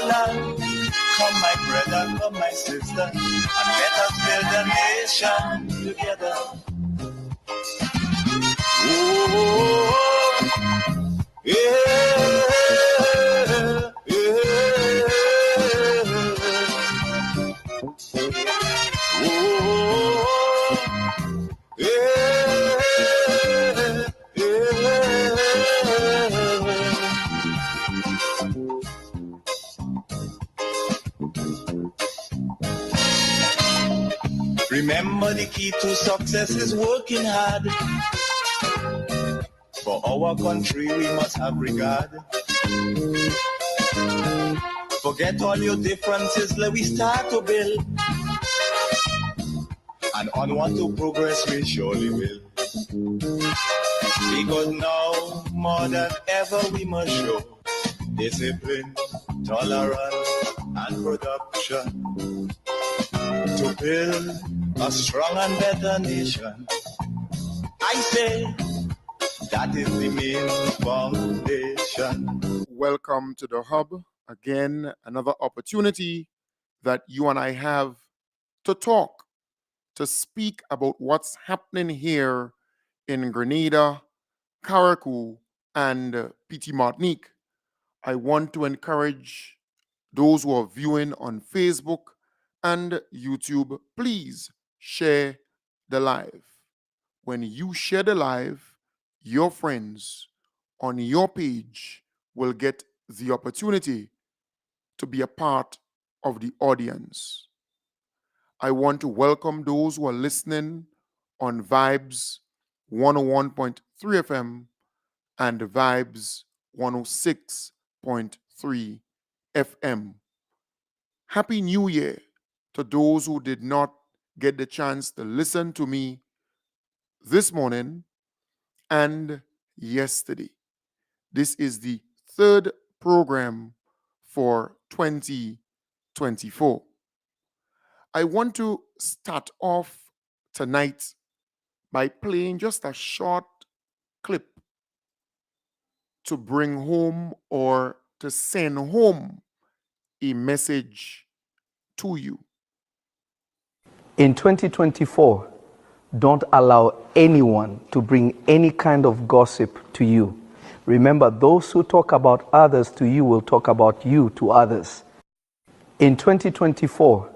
motherland. Come my brother, come my sister, and let us build a nation together. Oh, yeah, yeah. Oh, yeah, Remember, the key to success is working hard. For our country, we must have regard. Forget all your differences, let we start to build. And onward to progress we surely will. Because now, more than ever, we must show discipline, tolerance, and production to build a strong and better nation. I say that is the main foundation. Welcome to the Hub. Again, another opportunity that you and I have to talk, to speak about what's happening here in Grenada, Carriacou, and Petit Martinique. I want to encourage those who are viewing on Facebook and YouTube, please share the live. When you share the live, your friends on your page will get the opportunity to be a part of the audience. I want to welcome those who are listening on Vibes 101.3 FM and Vibes 106.3 FM. Happy New Year to those who did not get the chance to listen to me this morning and yesterday. This is the third program for 2024. I want to start off tonight by playing just a short clip to bring home or to send home a message to you. In 2024, don't allow anyone to bring any kind of gossip to you. Remember, those who talk about others to you will talk about you to others. In 2024,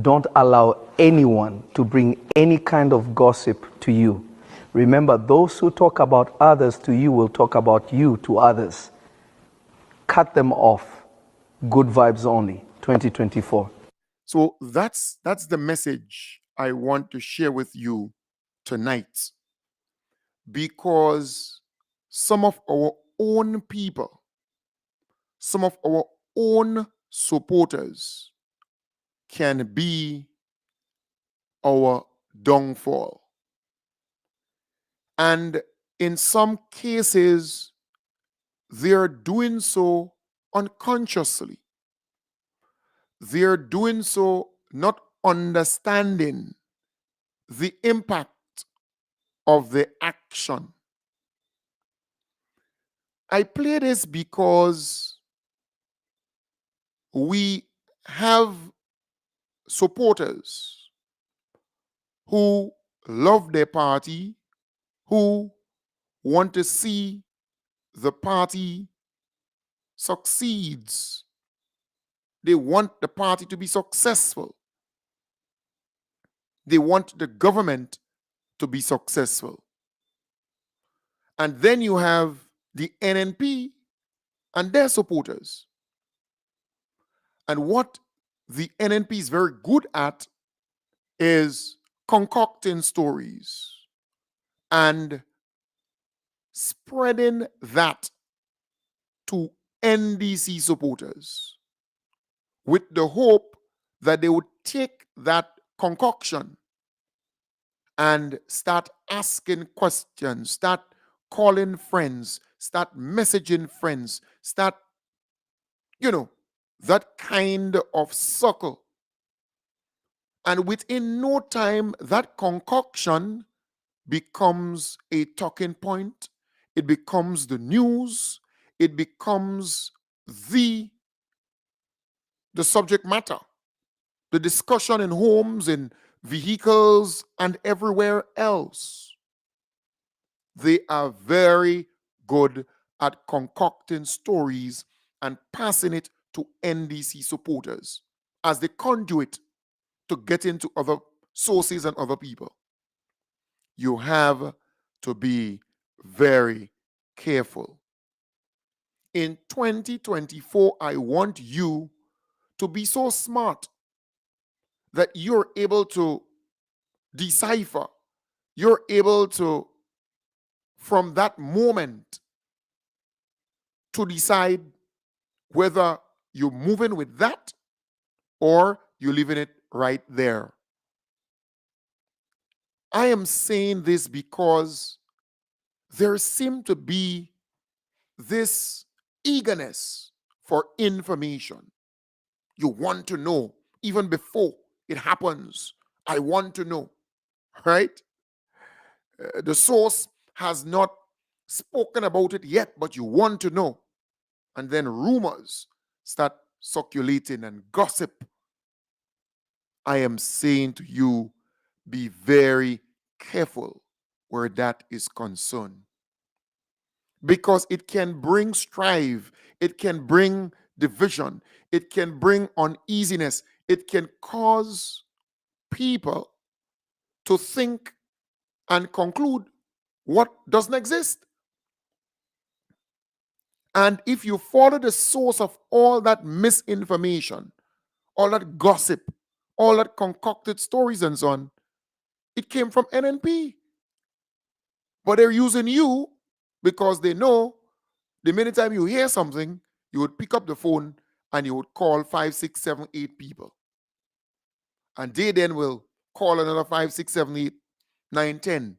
don't allow anyone to bring any kind of gossip to you. Remember, those who talk about others to you will talk about you to others. Cut them off. Good vibes only, 2024. So that's the message I want to share with you tonight, because some of our own people, some of our own supporters can be our downfall. And in some cases, they're doing so unconsciously. They're doing so not understanding the impact of the action. I play this because we have supporters who love their party, who want to see the party succeeds. They want the party to be successful. They want the government to be successful. And then you have the NNP and their supporters. And what the NNP is very good at is concocting stories and spreading that to NDC supporters with the hope that they would take that concoction and start asking questions, start calling friends, start messaging friends, start, that kind of circle. And within no time, that concoction becomes a talking point. It becomes the news. It becomes the the subject matter, the discussion in homes, in vehicles, and everywhere else. They are very good at concocting stories and passing it to NDC supporters as the conduit to get into other sources and other people. You have to be very careful. In 2024, I want you to be so smart that you're able to decipher, you're able to, from that moment, to decide whether you're moving with that or you're leaving it right there. I am saying this because there seems to be this eagerness for information. You want to know even before it happens. I want to know, right? The source has not spoken about it yet, but you want to know. And then rumors start circulating and gossip. I am saying to you, be very careful where that is concerned. Because it can bring strife, it can bring division, it can bring uneasiness, it can cause people to think and conclude what doesn't exist. And if you follow the source of all that misinformation, all that gossip, all that concocted stories and so on, it came from NNP. But they're using you because they know the minute time you hear something, you would pick up the phone and you would call 5, 6, 7, 8 people. And they then will call another 5, 6, 7, 8, 9, 10.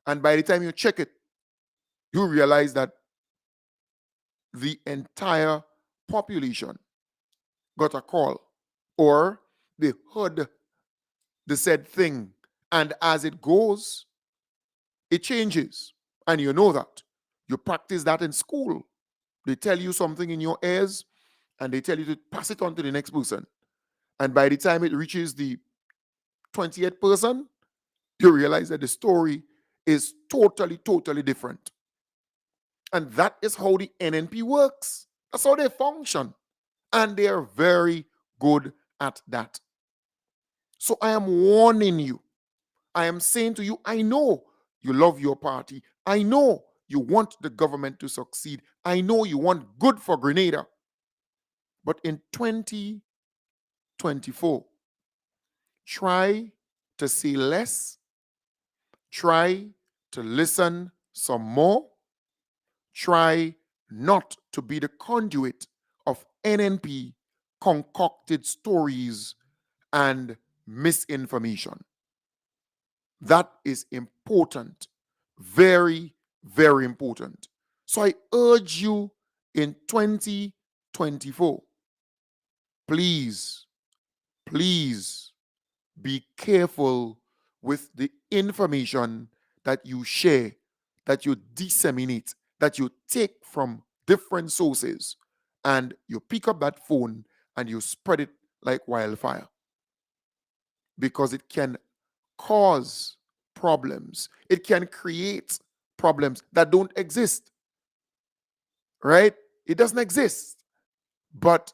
And by the time you check it, you realize that the entire population got a call or they heard the said thing. And as it goes, it changes. And you know that. You practice that in school. They tell you something in your ears and they tell you to pass it on to the next person. And by the time it reaches the 20th person, you realize that the story is totally different. And that is how the NNP works. That's how they function. And they are very good at that. So I am warning you. I am saying to you, I know you love your party. I know you want the government to succeed. I know you want good for Grenada. But in 2024, try to say less. Try to listen some more. Try not to be the conduit of NNP concocted stories and misinformation. That is important. Very, very important. So I urge you in 2024, please be careful with the information that you share, that you disseminate, that you take from different sources, and you pick up that phone and you spread it like wildfire. Because it can cause problems. It can create problems that don't exist. Right? It doesn't exist. But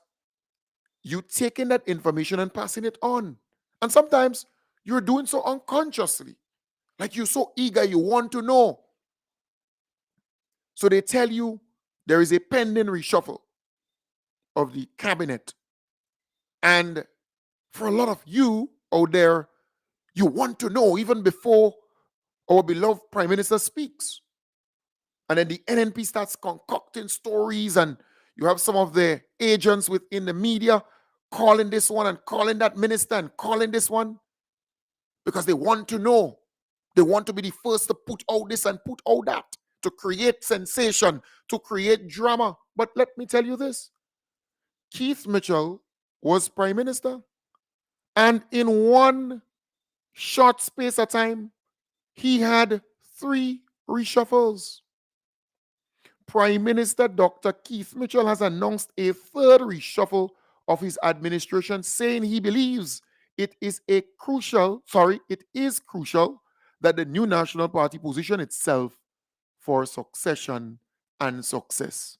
you taking that information and passing it on. And sometimes you're doing so unconsciously. Like you're so eager, you want to know. So they tell you there is a pending reshuffle of the cabinet. And for a lot of you out there, you want to know even before our beloved Prime Minister speaks. And then the NNP starts concocting stories, and you have some of the agents within the media calling this one and calling that minister and calling this one because they want to know. They want to be the first to put out this and put out that, to create sensation, to create drama. But let me tell you this. Keith Mitchell was Prime Minister, and in one short space of time, he had 3 reshuffles. Prime Minister Dr. Keith Mitchell has announced a 3rd reshuffle of his administration, saying he believes it is crucial that the new National Party position itself for succession and success.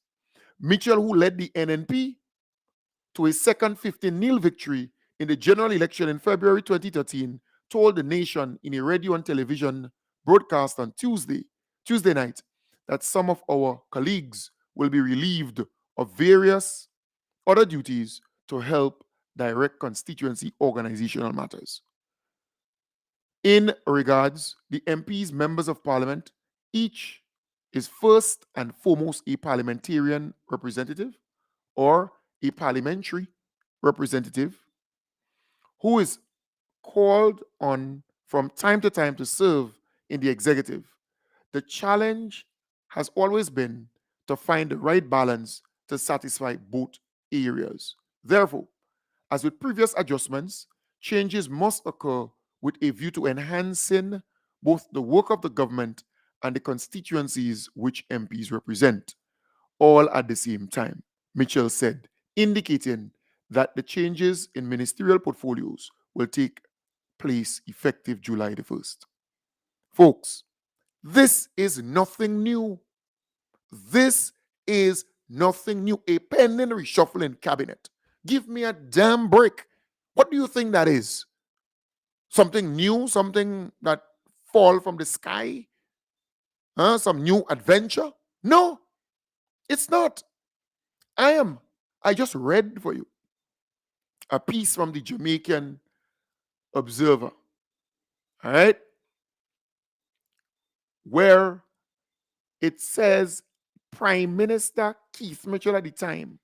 Mitchell, who led the NNP to a second 15-0 victory in the general election in February 2013, told the nation in a radio and television broadcast on Tuesday night that some of our colleagues will be relieved of various other duties to help direct constituency organizational matters. In regards, the MPs, members of parliament, each is first and foremost a parliamentarian representative or a parliamentary representative who is called on from time to time to serve in the executive. The challenge has always been to find the right balance to satisfy both areas. Therefore, as with previous adjustments, changes must occur with a view to enhancing both the work of the government and the constituencies which MPs represent, all at the same time, Mitchell said, indicating that the changes in ministerial portfolios will take place effective July the 1st. Folks, this is nothing new. This is nothing new. A pending reshuffle in cabinet. Give me a damn break. What do you think that is? Something new? Something that fall from the sky? Some new adventure? No, it's not. I just read for you a piece from the Jamaican Observer, all right, where it says Prime Minister Keith Mitchell at the time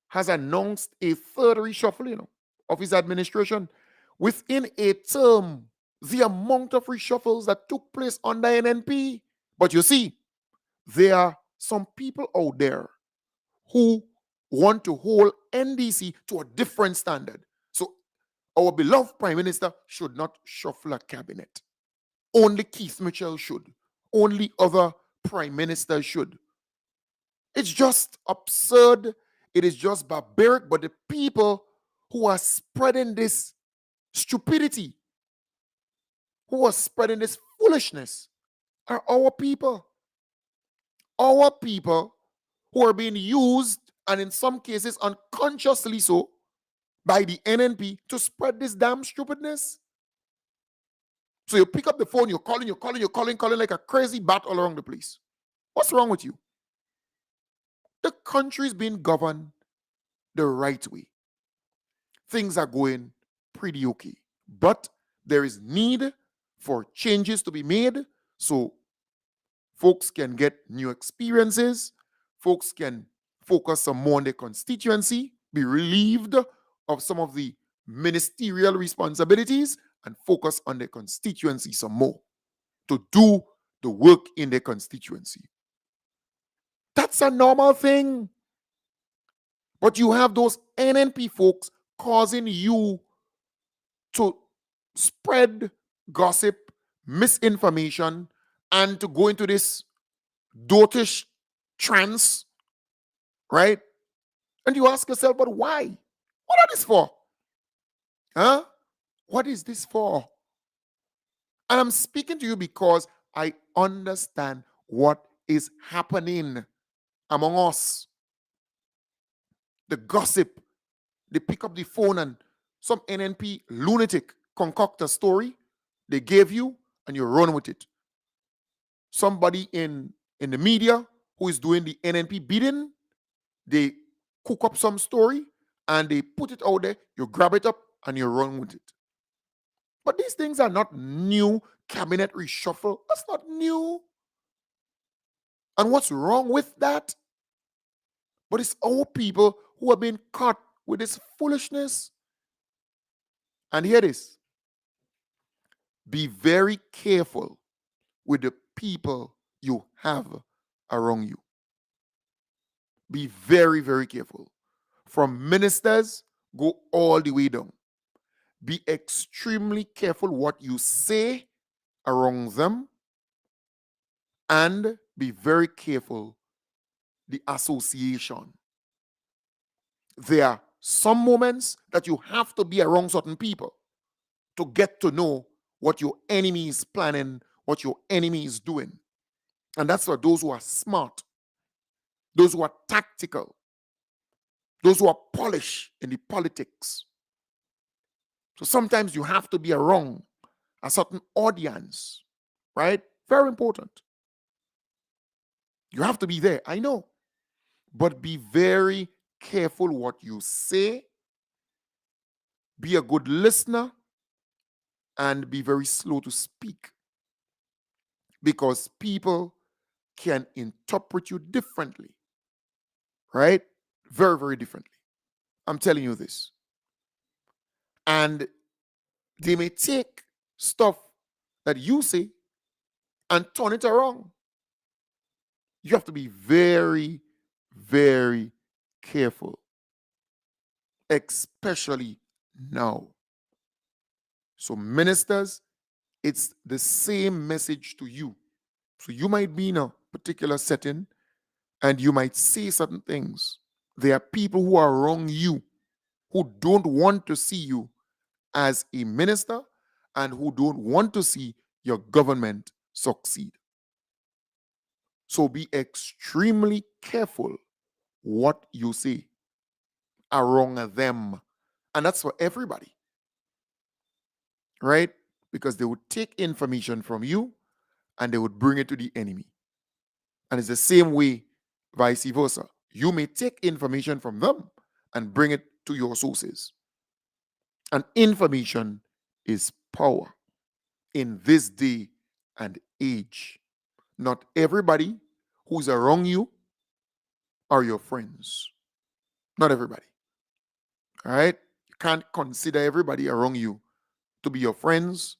has announced a third reshuffle, of his administration. Within a term, the amount of reshuffles that took place under NNP. But you see, there are some people out there who want to hold NDC to a different standard. So our beloved Prime Minister should not shuffle a cabinet. Only Keith Mitchell should. Only other Prime Ministers should. It's just absurd. It is just barbaric. But the people who are spreading this stupidity, who are spreading this foolishness, are our people. Our people who are being used, and in some cases unconsciously so, by the NNP to spread this damn stupidness. So you pick up the phone, you're calling like a crazy bat all around the place. What's wrong with you? The country's being governed the right way. Things are going pretty okay. But there is need for changes to be made so folks can get new experiences, folks can focus some more on their constituency, be relieved of some of the ministerial responsibilities, and focus on their constituency some more to do the work in their constituency. That's a normal thing. But you have those NNP folks causing you to spread gossip, misinformation, and to go into this dotish trance, right? And you ask yourself, but why? What are this for? Huh? What is this for? And I'm speaking to you because I understand what is happening among us. The gossip, they pick up the phone and some NNP lunatic concoct a story they gave you and you run with it. Somebody in the media who is doing the NNP bidding, they cook up some story and they put it out there, you grab it up and you run with it. But these things are not new. Cabinet reshuffle, that's not new. And what's wrong with that? But it's our people who have been caught with this foolishness. And hear this. Be very careful with the people you have around you. Be very, very careful. From ministers, go all the way down. Be extremely careful what you say around them, and be very careful the association. There are some moments that you have to be around certain people to get to know what your enemy is planning, what your enemy is doing. And that's for those who are smart, those who are tactical, those who are polished in the politics. So sometimes you have to be around a certain audience, right? Very important. You have to be there, I know. But be very careful what you say. Be a good listener and be very slow to speak, because people can interpret you differently, right? Very, very differently. I'm telling you this. And they may take stuff that you say and turn it around. You have to be very, very careful, especially now. So, ministers, it's the same message to you. So, you might be in a particular setting and you might say certain things. There are people who are around you who don't want to see you as a minister and who don't want to see your government succeed. So be extremely careful what you say around them. And that's for everybody, right? Because they would take information from you and they would bring it to the enemy. And it's the same way, vice versa. You may take information from them and bring it to your sources. And information is power in this day and age. Not everybody who's around you are your friends. Not everybody. All right? You can't consider everybody around you to be your friends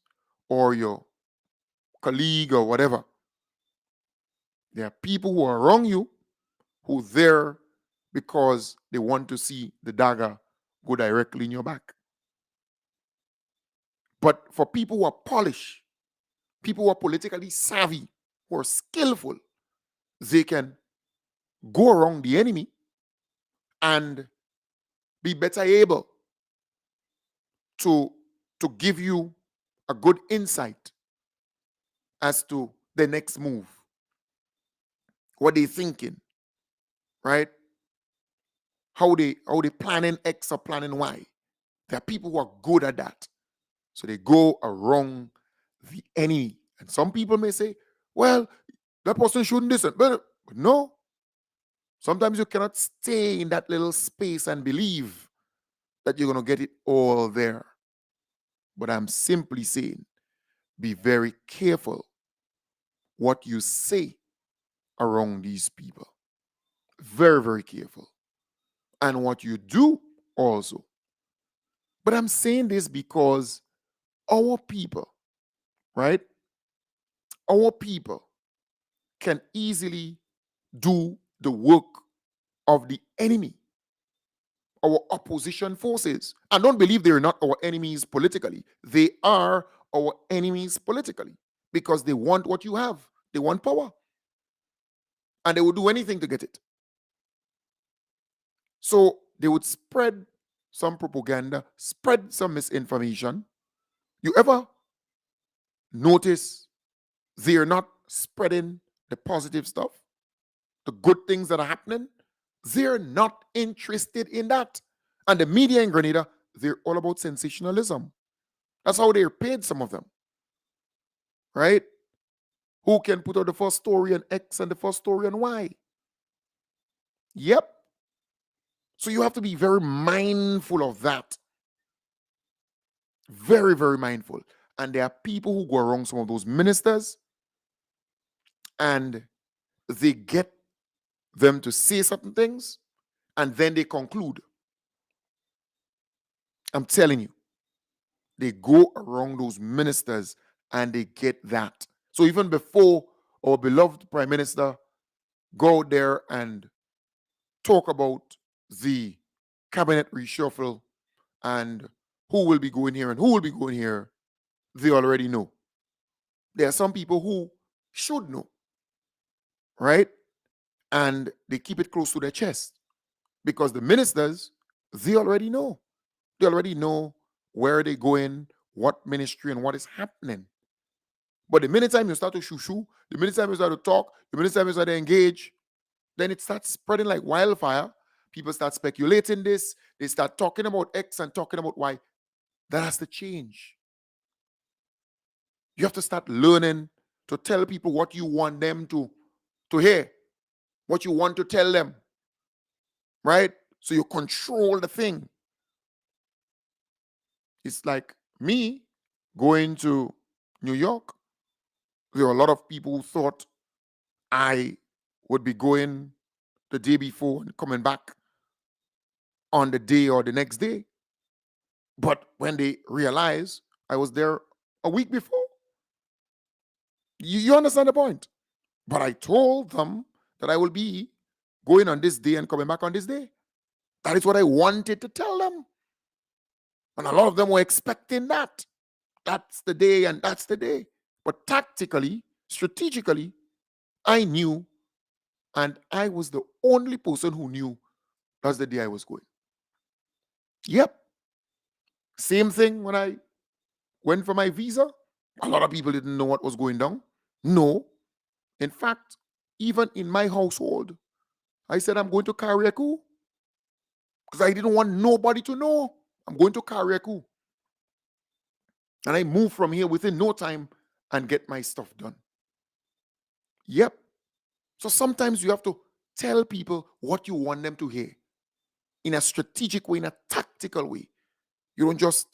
or your colleague or whatever. There are people who are around you who are there because they want to see the dagger go directly in your back. But for people who are polished, people who are politically savvy, who are skillful, they can go around the enemy and be better able to give you a good insight as to the next move, what they're thinking, right? How they planning X or planning Y. There are people who are good at that. So they go around the enemy. And some people may say, well, that person shouldn't listen. But no. Sometimes you cannot stay in that little space and believe that you're going to get it all there. But I'm simply saying, be very careful what you say around these people. Very, very careful. And what you do also. But I'm saying this because our people, right? Our people can easily do the work of the enemy, our opposition forces. And don't believe they're not our enemies politically. They are our enemies politically because they want what you have. They want power. And they will do anything to get it. So they would spread some propaganda, spread some misinformation. You ever notice they're not spreading the positive stuff, the good things that are happening? They're not interested in that. And the media in Grenada, they're all about sensationalism. That's how they're paid, some of them. Right? Who can put out the first story on X and the first story on Y? Yep. So you have to be very mindful of that. Very, very mindful. And there are people who go around some of those ministers and they get them to say certain things and then they conclude. I'm telling you, they go around those ministers and they get that. So even before our beloved Prime Minister go out there and talk about the cabinet reshuffle and who will be going here and who will be going here, they already know. There are some people who should know, right? And they keep it close to their chest because the ministers They already know. They already know where they're going, what ministry, and what is happening. But the minute time you start to shoo, the minute time you start to talk, the minute time you start to engage, then it starts spreading like wildfire. People start speculating this. They start talking about X and talking about Y. That has to change. You have to start learning to tell people what you want them to hear, what you want to tell them, right? So you control the thing. It's like me going to New York. There were a lot of people who thought I would be going the day before and coming back on the day or the next day. But when they realized I was there a week before, you understand the point? But I told them that I will be going on this day and coming back on this day. That is what I wanted to tell them. And a lot of them were expecting that. That's the day and that's the day. But tactically, strategically, I knew, and I was the only person who knew that's the day I was going. Yep. Same thing when I went for my visa. A lot of people didn't know what was going down. No. In fact, even in my household, I said I'm going to Kariakou because I didn't want nobody to know. I'm going to Kariakou. And I moved from here within no time and get my stuff done. Yep. So sometimes you have to tell people what you want them to hear in a strategic way, in a tactical way. You don't just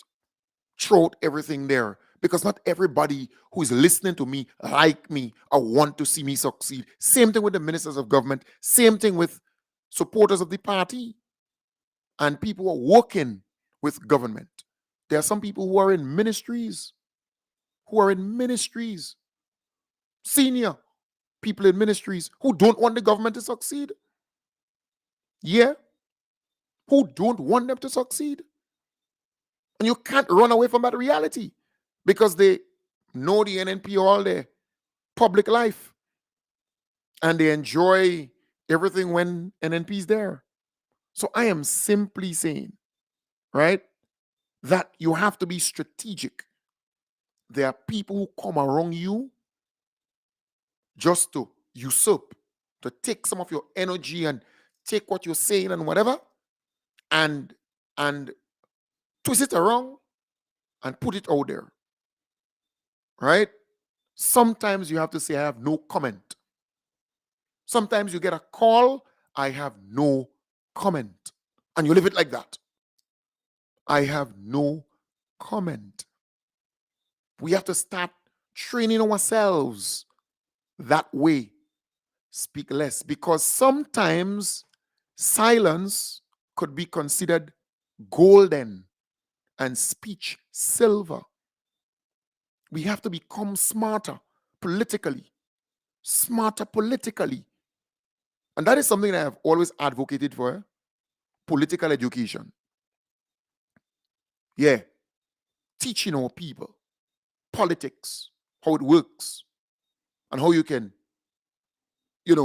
throw out everything there because not everybody who is listening to me like me or want to see me succeed. Same thing with the ministers of government. Same thing with supporters of the party and people who are working with government. There are some people who are in ministries, senior people in ministries who don't want the government to succeed. Yeah, who don't want them to succeed. And you can't run away from that reality because they know the NNP all their public life and they enjoy everything when NNP is there. So I am simply saying, right, that you have to be strategic. There are people who come around you just to usurp, to take some of your energy and take what you're saying and whatever and twist it around and put it out there. Right? Sometimes you have to say, I have no comment. Sometimes you get a call, I have no comment. And you leave it like that. I have no comment. We have to start training ourselves that way. Speak less. Because sometimes silence could be considered golden and speech silver. We have to become smarter politically. And that is something that I have always advocated for. Political education. Yeah. Teaching our people politics, how it works, and how you can, get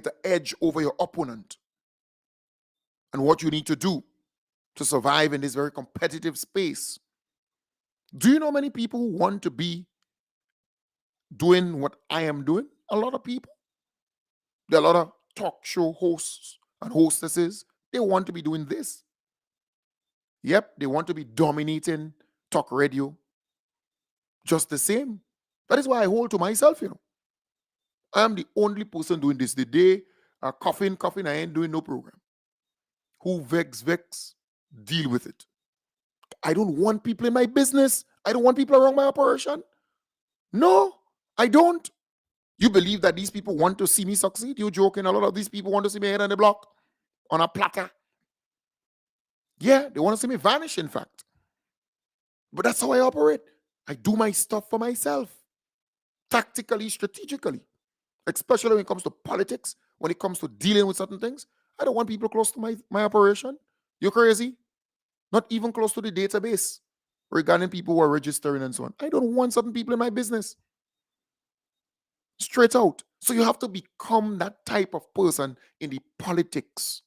the edge over your opponent and what you need to do to survive in this very competitive space. Do you know many people who want to be doing what I am doing? A lot of people. There are a lot of talk show hosts and hostesses. They want to be doing this. Yep, they want to be dominating talk radio. Just the same. That is why I hold to myself, I am the only person doing this. The day coughing, I ain't doing no program. Who vex, deal with it. I don't want people in my business. I don't want people around my operation. No, I don't. You believe that these people want to see me succeed? You're joking. A lot of these people want to see me head on the block on a platter. Yeah, they want to see me vanish, in fact. But that's how I operate. I do my stuff for myself. Tactically, strategically. Especially when it comes to politics, when it comes to dealing with certain things. I don't want people close to my operation. You're crazy? Not even close to the database regarding people who are registering and so on. I don't want certain people in my business. Straight out. So you have to become that type of person in the politics.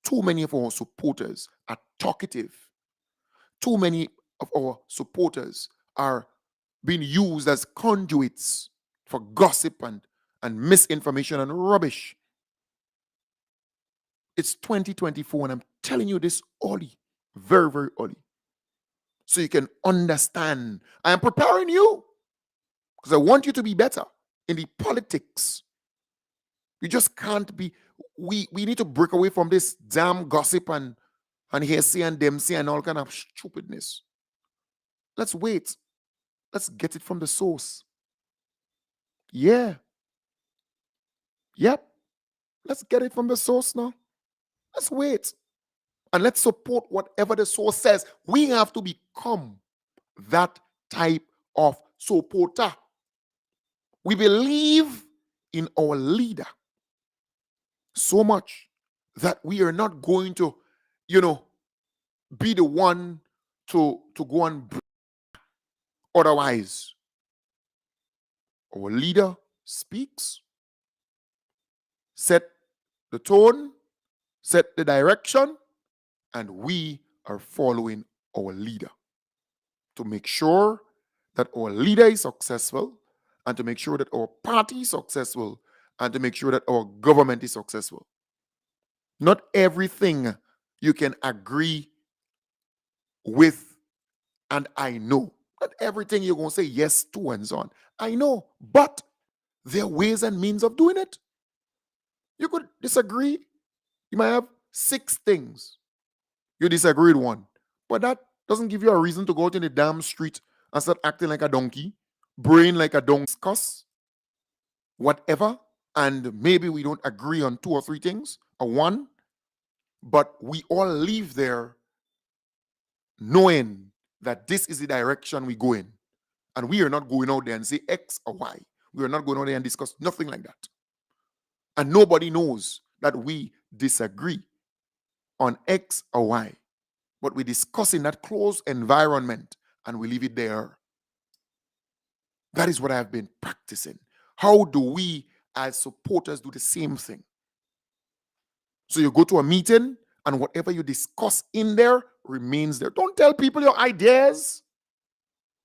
too many of our supporters are talkative. Too many of our supporters are being used as conduits for gossip and misinformation and rubbish. It's 2024, and I'm telling you this early, very, very early, so you can understand. I am preparing you because I want you to be better in the politics. You just can't be. We need to break away from this damn gossip and hearsay and dempsey and all kind of stupidness. Let's wait. Let's get it from the source. Yeah. Yep. Let's get it from the source now. Let's wait. And let's support whatever the source says. We have to become that type of supporter. We believe in our leader so much that we are not going to, be the one to go and break. Otherwise, our leader speaks, set the tone, set the direction, and we are following our leader to make sure that our leader is successful, and to make sure that our party is successful, and to make sure that our government is successful. Not everything you can agree with, and I know. Not everything you're going to say yes to and so on. I know, but there are ways and means of doing it. You could disagree. You might have 6 things you disagree with one, but that doesn't give you a reason to go out in the damn street and start acting like a donkey, brain like a donkey, cuss, whatever. And maybe we don't agree on 2 or 3 things or 1, but we all leave there knowing that this is the direction we go in. And we are not going out there and say X or Y. We are not going out there and discuss nothing like that. And nobody knows that we disagree on X or Y. But we discuss in that closed environment and we leave it there. That is what I have been practicing. How do we as supporters do the same thing? So you go to a meeting and whatever you discuss in there remains there. Don't tell people your ideas.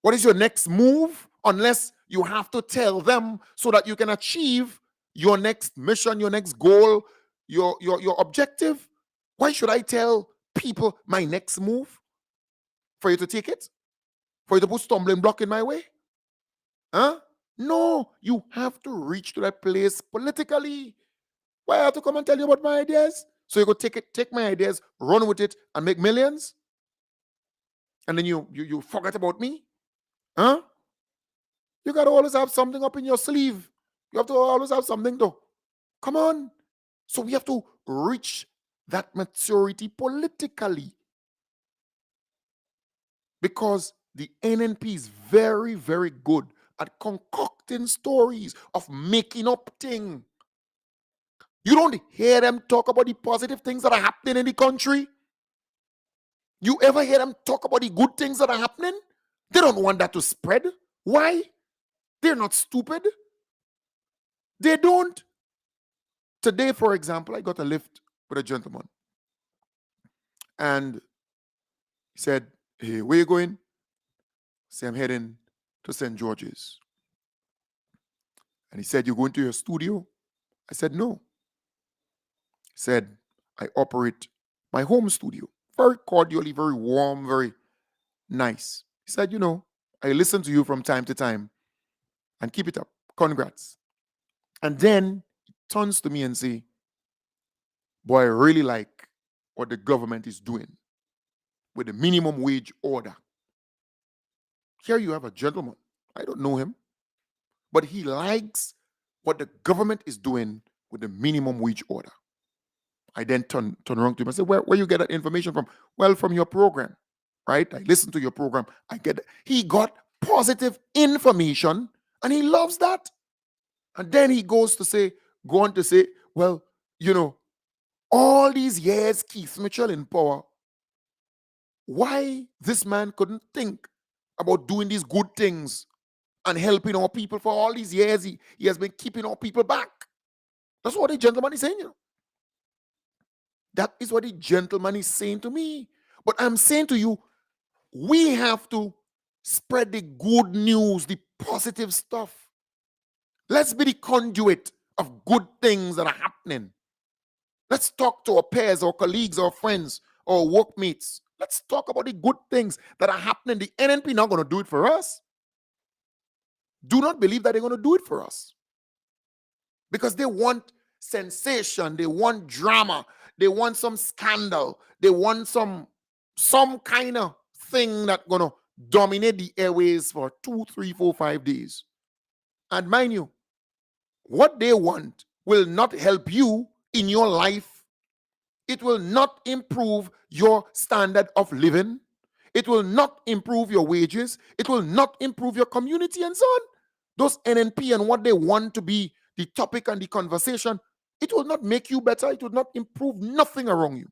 What is your next move? Unless you have to tell them so that you can achieve your next mission, your next goal, your objective. Why should I tell people my next move? For you to take it? For you to put stumbling block in my way? Huh? No, you have to reach to that place politically. Why I have to come and tell you about my ideas? So you go take my ideas, run with it, and make millions? And then you forget about me? Huh? You got to always have something up in your sleeve. You have to always have something to. Come on. So we have to reach that maturity politically. Because the NNP is very, very good at concocting stories of making up things. You don't hear them talk about the positive things that are happening in the country. You ever hear them talk about the good things that are happening? They don't want that to spread. Why? They're not stupid. They don't. Today, for example, I got a lift with a gentleman. And he said, "Hey, where you going?" I said, "I'm heading to St. George's." And he said, "You going to your studio?" I said, "No." He said, "I operate my home studio." Very cordially, very warm, very nice. He said, "I listen to you from time to time and keep it up. Congrats." And then he turns to me and say, "Boy, I really like what the government is doing with the minimum wage order." Here you have a gentleman. I don't know him, but he likes what the government is doing with the minimum wage order. I then turn around to him and say, where you get that information from? Well, from your program, right? I listen to your program. I get it. He got positive information and he loves that. And then he go on to say, well, all these years Keith Mitchell in power, why this man couldn't think about doing these good things and helping our people for all these years? He has been keeping our people back. That's what the gentleman is saying. That is what the gentleman is saying to me. But I'm saying to you, we have to spread the good news, the positive stuff. Let's be the conduit of good things that are happening. Let's talk to our peers, our colleagues, our friends, our workmates. Let's talk about the good things that are happening. The NNP not going to do it for us. Do not believe that they're going to do it for us. Because they want sensation, they want drama, they want some scandal, they want some kind of thing that's going to dominate the airways for 2, 3, 4, 5 days. And mind you, what they want will not help you in your life. It will not improve your standard of living. It will not improve your wages. It will not improve your community and so on. Those NNP and what they want to be the topic and the conversation, it will not make you better. It will not improve nothing around you.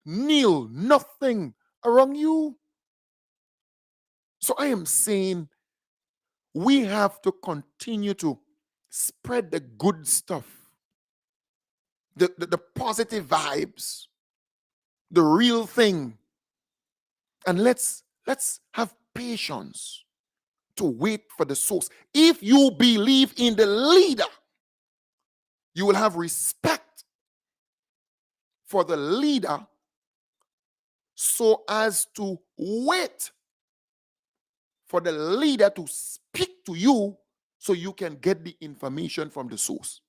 Nil, nothing around you. So I am saying we have to continue to spread the good stuff, the positive vibes, the real thing. And let's have patience to wait for the source. If you believe in the leader, you will have respect for the leader so as to wait for the leader to speak to you so you can get the information from the source.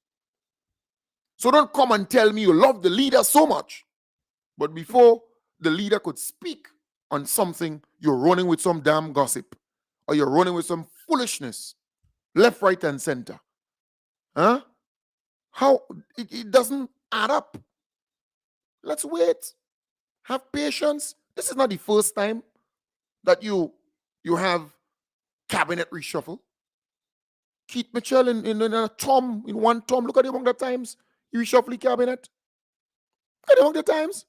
So don't come and tell me you love the leader so much, but before the leader could speak on something, you're running with some damn gossip or you're running with some foolishness, left, right, and center. Huh? How it doesn't add up. Let's wait. Have patience. This is not the first time that you have cabinet reshuffle. Keith Mitchell in a term, in one term, look at the amount of times you reshuffle the cabinet. Look at the amount of times.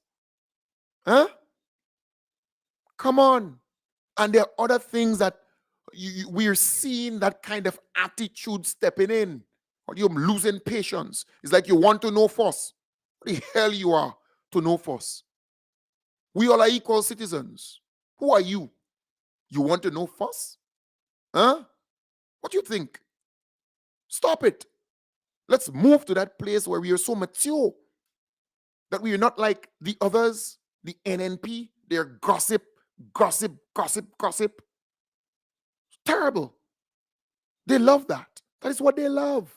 Huh? Come on. And there are other things that we're seeing that kind of attitude stepping in. Or you're losing patience. It's like you want to know first. What the hell you are to know first? We all are equal citizens. Who are you? You want to know first? Huh? What do you think? Stop it. Let's move to that place where we are so mature that we are not like the others, the NNP. They're gossip, gossip, gossip, gossip. Terrible. They love that. That is what they love.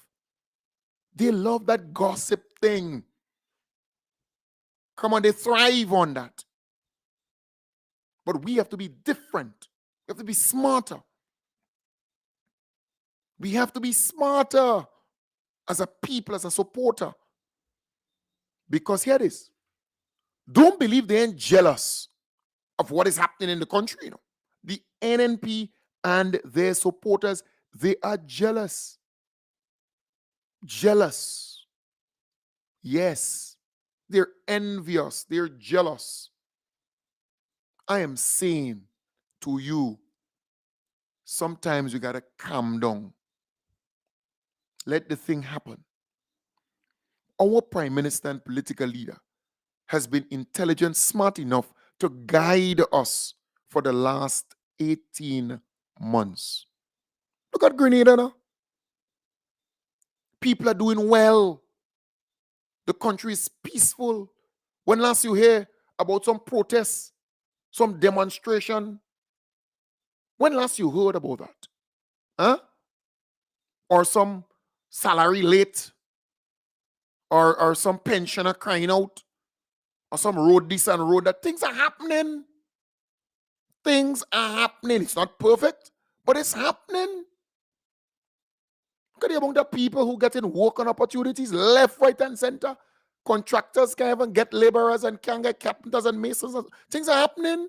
They love that gossip thing. Come on, they thrive on that. But we have to be different. We have to be smarter. We have to be smarter as a people, as a supporter. Because here it is. Don't believe they ain't jealous of what is happening in the country. You know, the NNP and their supporters, they are jealous. Jealous. Yes. They're envious. They're jealous. I am saying to you, sometimes you got to calm down. Let the thing happen. Our prime minister and political leader has been intelligent, smart enough to guide us for the last 18 months. Look at Grenada now. People are doing well. The country is peaceful. When last you hear about some protests, some demonstration? When last you heard about that? Huh? Or some salary late? Or some pensioner crying out? Or some road this and road that? Things are happening. Things are happening. It's not perfect, but it's happening. Look at the amount of people who get in work on opportunities left, right, and center. Contractors can't even get laborers and can't get carpenters and masons. Things are happening.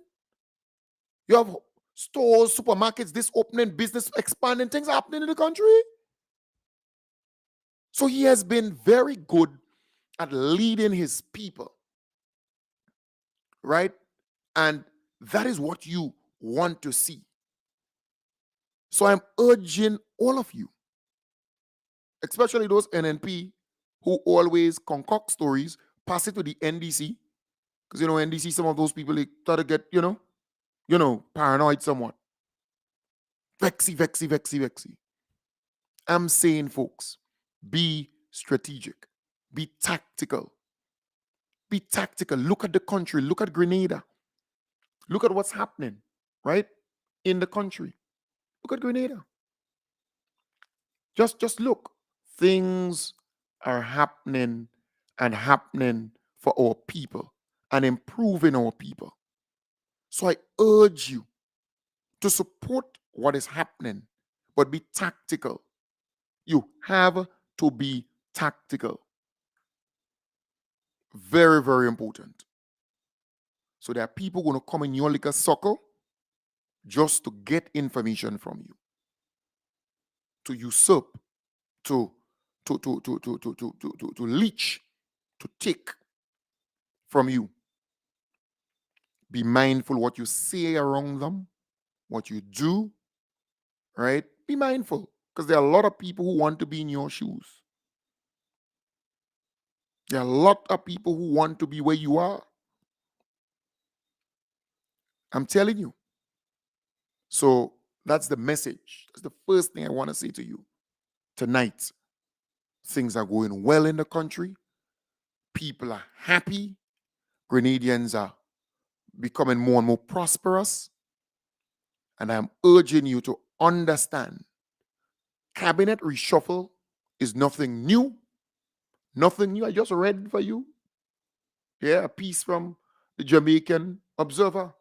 You have stores, supermarkets, this opening, business expanding. Things are happening in the country. So he has been very good at leading his people. Right? And that is what you want to see. So I'm urging all of you, especially those NNP who always concoct stories, pass it to the NDC. Because, NDC, some of those people, they try to get, paranoid somewhat. Vexy. I'm saying, folks, be strategic. Be tactical. Be tactical. Look at the country. Look at Grenada. Look at what's happening, right? In the country. Look at Grenada. Just look. Things are happening and happening for our people and improving our people. So I urge you to support what is happening, but be tactical. You have to be tactical. Very, very important. So there are people going to come in your liquor circle just to get information from you, to usurp, to leech, to take from you. Be mindful what you say around them, what you do, right? Be mindful, because there are a lot of people who want to be in your shoes. There are a lot of people who want to be where you are. I'm telling you. So that's the message. That's the first thing I want to say to you. Tonight, things are going well in the country. People are happy. Grenadians are becoming more and more prosperous. And I'm urging you to understand, cabinet reshuffle is nothing new. Nothing new. I just read for you. Yeah, a piece from the Jamaican Observer.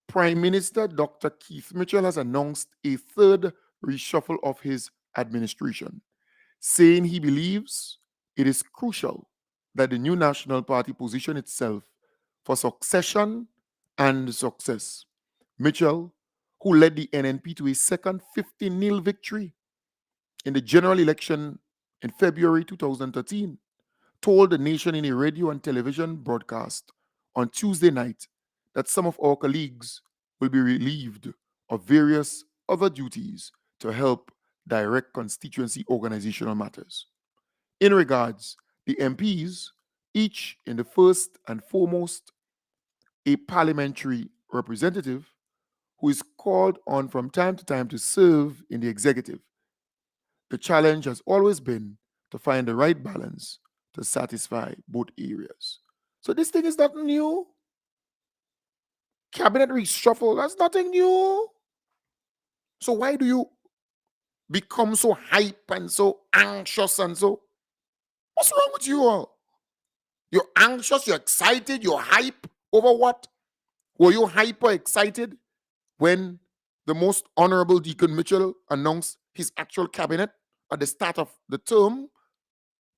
Prime Minister Dr. Keith Mitchell has announced a third reshuffle of his administration, saying he believes it is crucial that the new National Party position itself for succession and success. Mitchell, who led the NNP to a second 50-0 victory in the general election in February 2013, told the nation in a radio and television broadcast on Tuesday night that some of our colleagues will be relieved of various other duties to help direct constituency organizational matters. In regards, the MPs, each in the first and foremost a parliamentary representative who is called on from time to time to serve in the executive. The challenge has always been to find the right balance to satisfy both areas. So this thing is nothing new. Cabinet reshuffle, that's nothing new. So why do you become so hype and so anxious and so? What's wrong with you all? You're anxious, you're excited, you're hype over what? Were you hyper excited when the most honorable Deacon Mitchell announced his actual cabinet at the start of the term?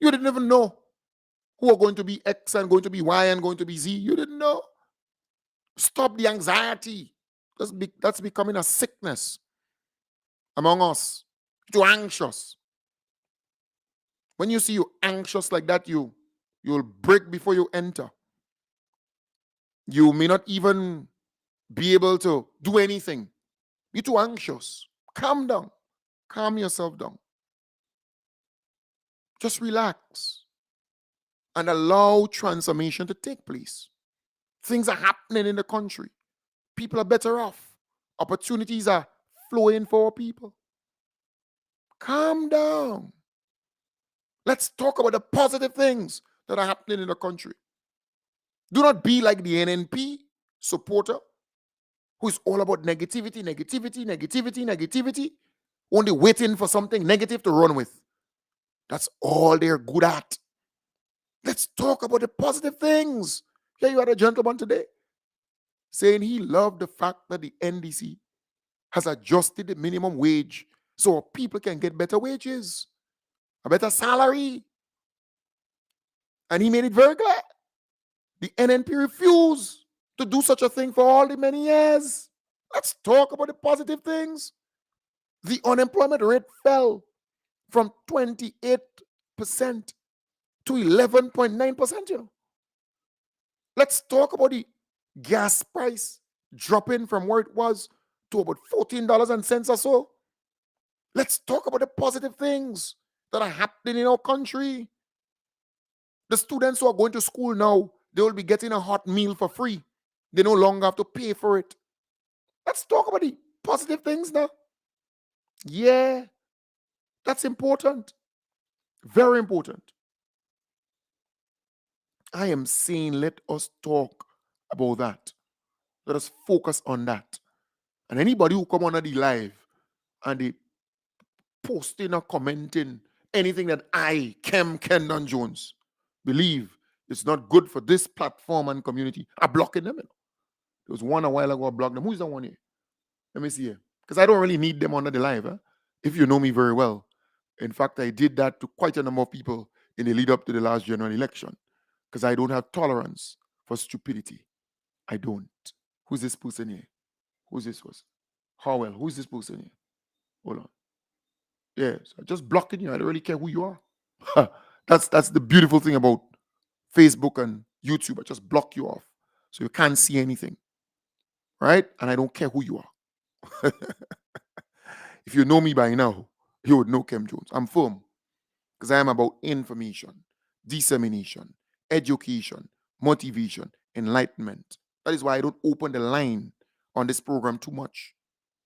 You didn't even know who are going to be X and going to be Y and going to be Z. You didn't know. Stop the anxiety. That's becoming a sickness among us. Too anxious. When you see you anxious like that, you'll break before you enter. You may not even be able to do anything. You're too anxious. Calm down. Calm yourself down. Just relax and allow transformation to take place. Things are happening in the country. People are better off. Opportunities are flowing for people. Calm down. Let's talk about the positive things that are happening in the country. Do not be like the NNP supporter who is all about negativity, only waiting for something negative to run with. That's all they're good at. Let's talk about the positive things. Here you had a gentleman today saying he loved the fact that the NDC has adjusted the minimum wage so people can get better wages, a better salary. And he made it very clear. The NNP refused to do such a thing for all the many years. Let's talk about the positive things. The unemployment rate fell from 28% to 11.9%. Let's talk about the gas price dropping from where it was to about $14 or so. Let's talk about the positive things that are happening in our country. The students who are going to school now, they will be getting a hot meal for free. They no longer have to pay for it. Let's talk about the positive things now. Yeah, that's important. Very important. I am saying let us talk about that. Let us focus on that. And anybody who come on the live and they posting or commenting anything that I, Kendon Jones, believe it's not good for this platform and community, I'm blocking them. There was one a while ago, I blocked them. Who's the one here? Let me see here. Because I don't really need them under the live. If you know me very well. In fact, I did that to quite a number of people in the lead up to the last general election. Because I don't have tolerance for stupidity. I don't. Who's this person here? Who's this person? Howell, who's this person here? Hold on. Yes, I'm just blocking you. I don't really care who you are. That's the beautiful thing about Facebook and YouTube. I just block you off. So you can't see anything. Right? And I don't care who you are. If you know me by now, you would know Kem Jones. I'm firm. Because I am about information, dissemination, education, motivation, enlightenment. That is why I don't open the line on this program too much.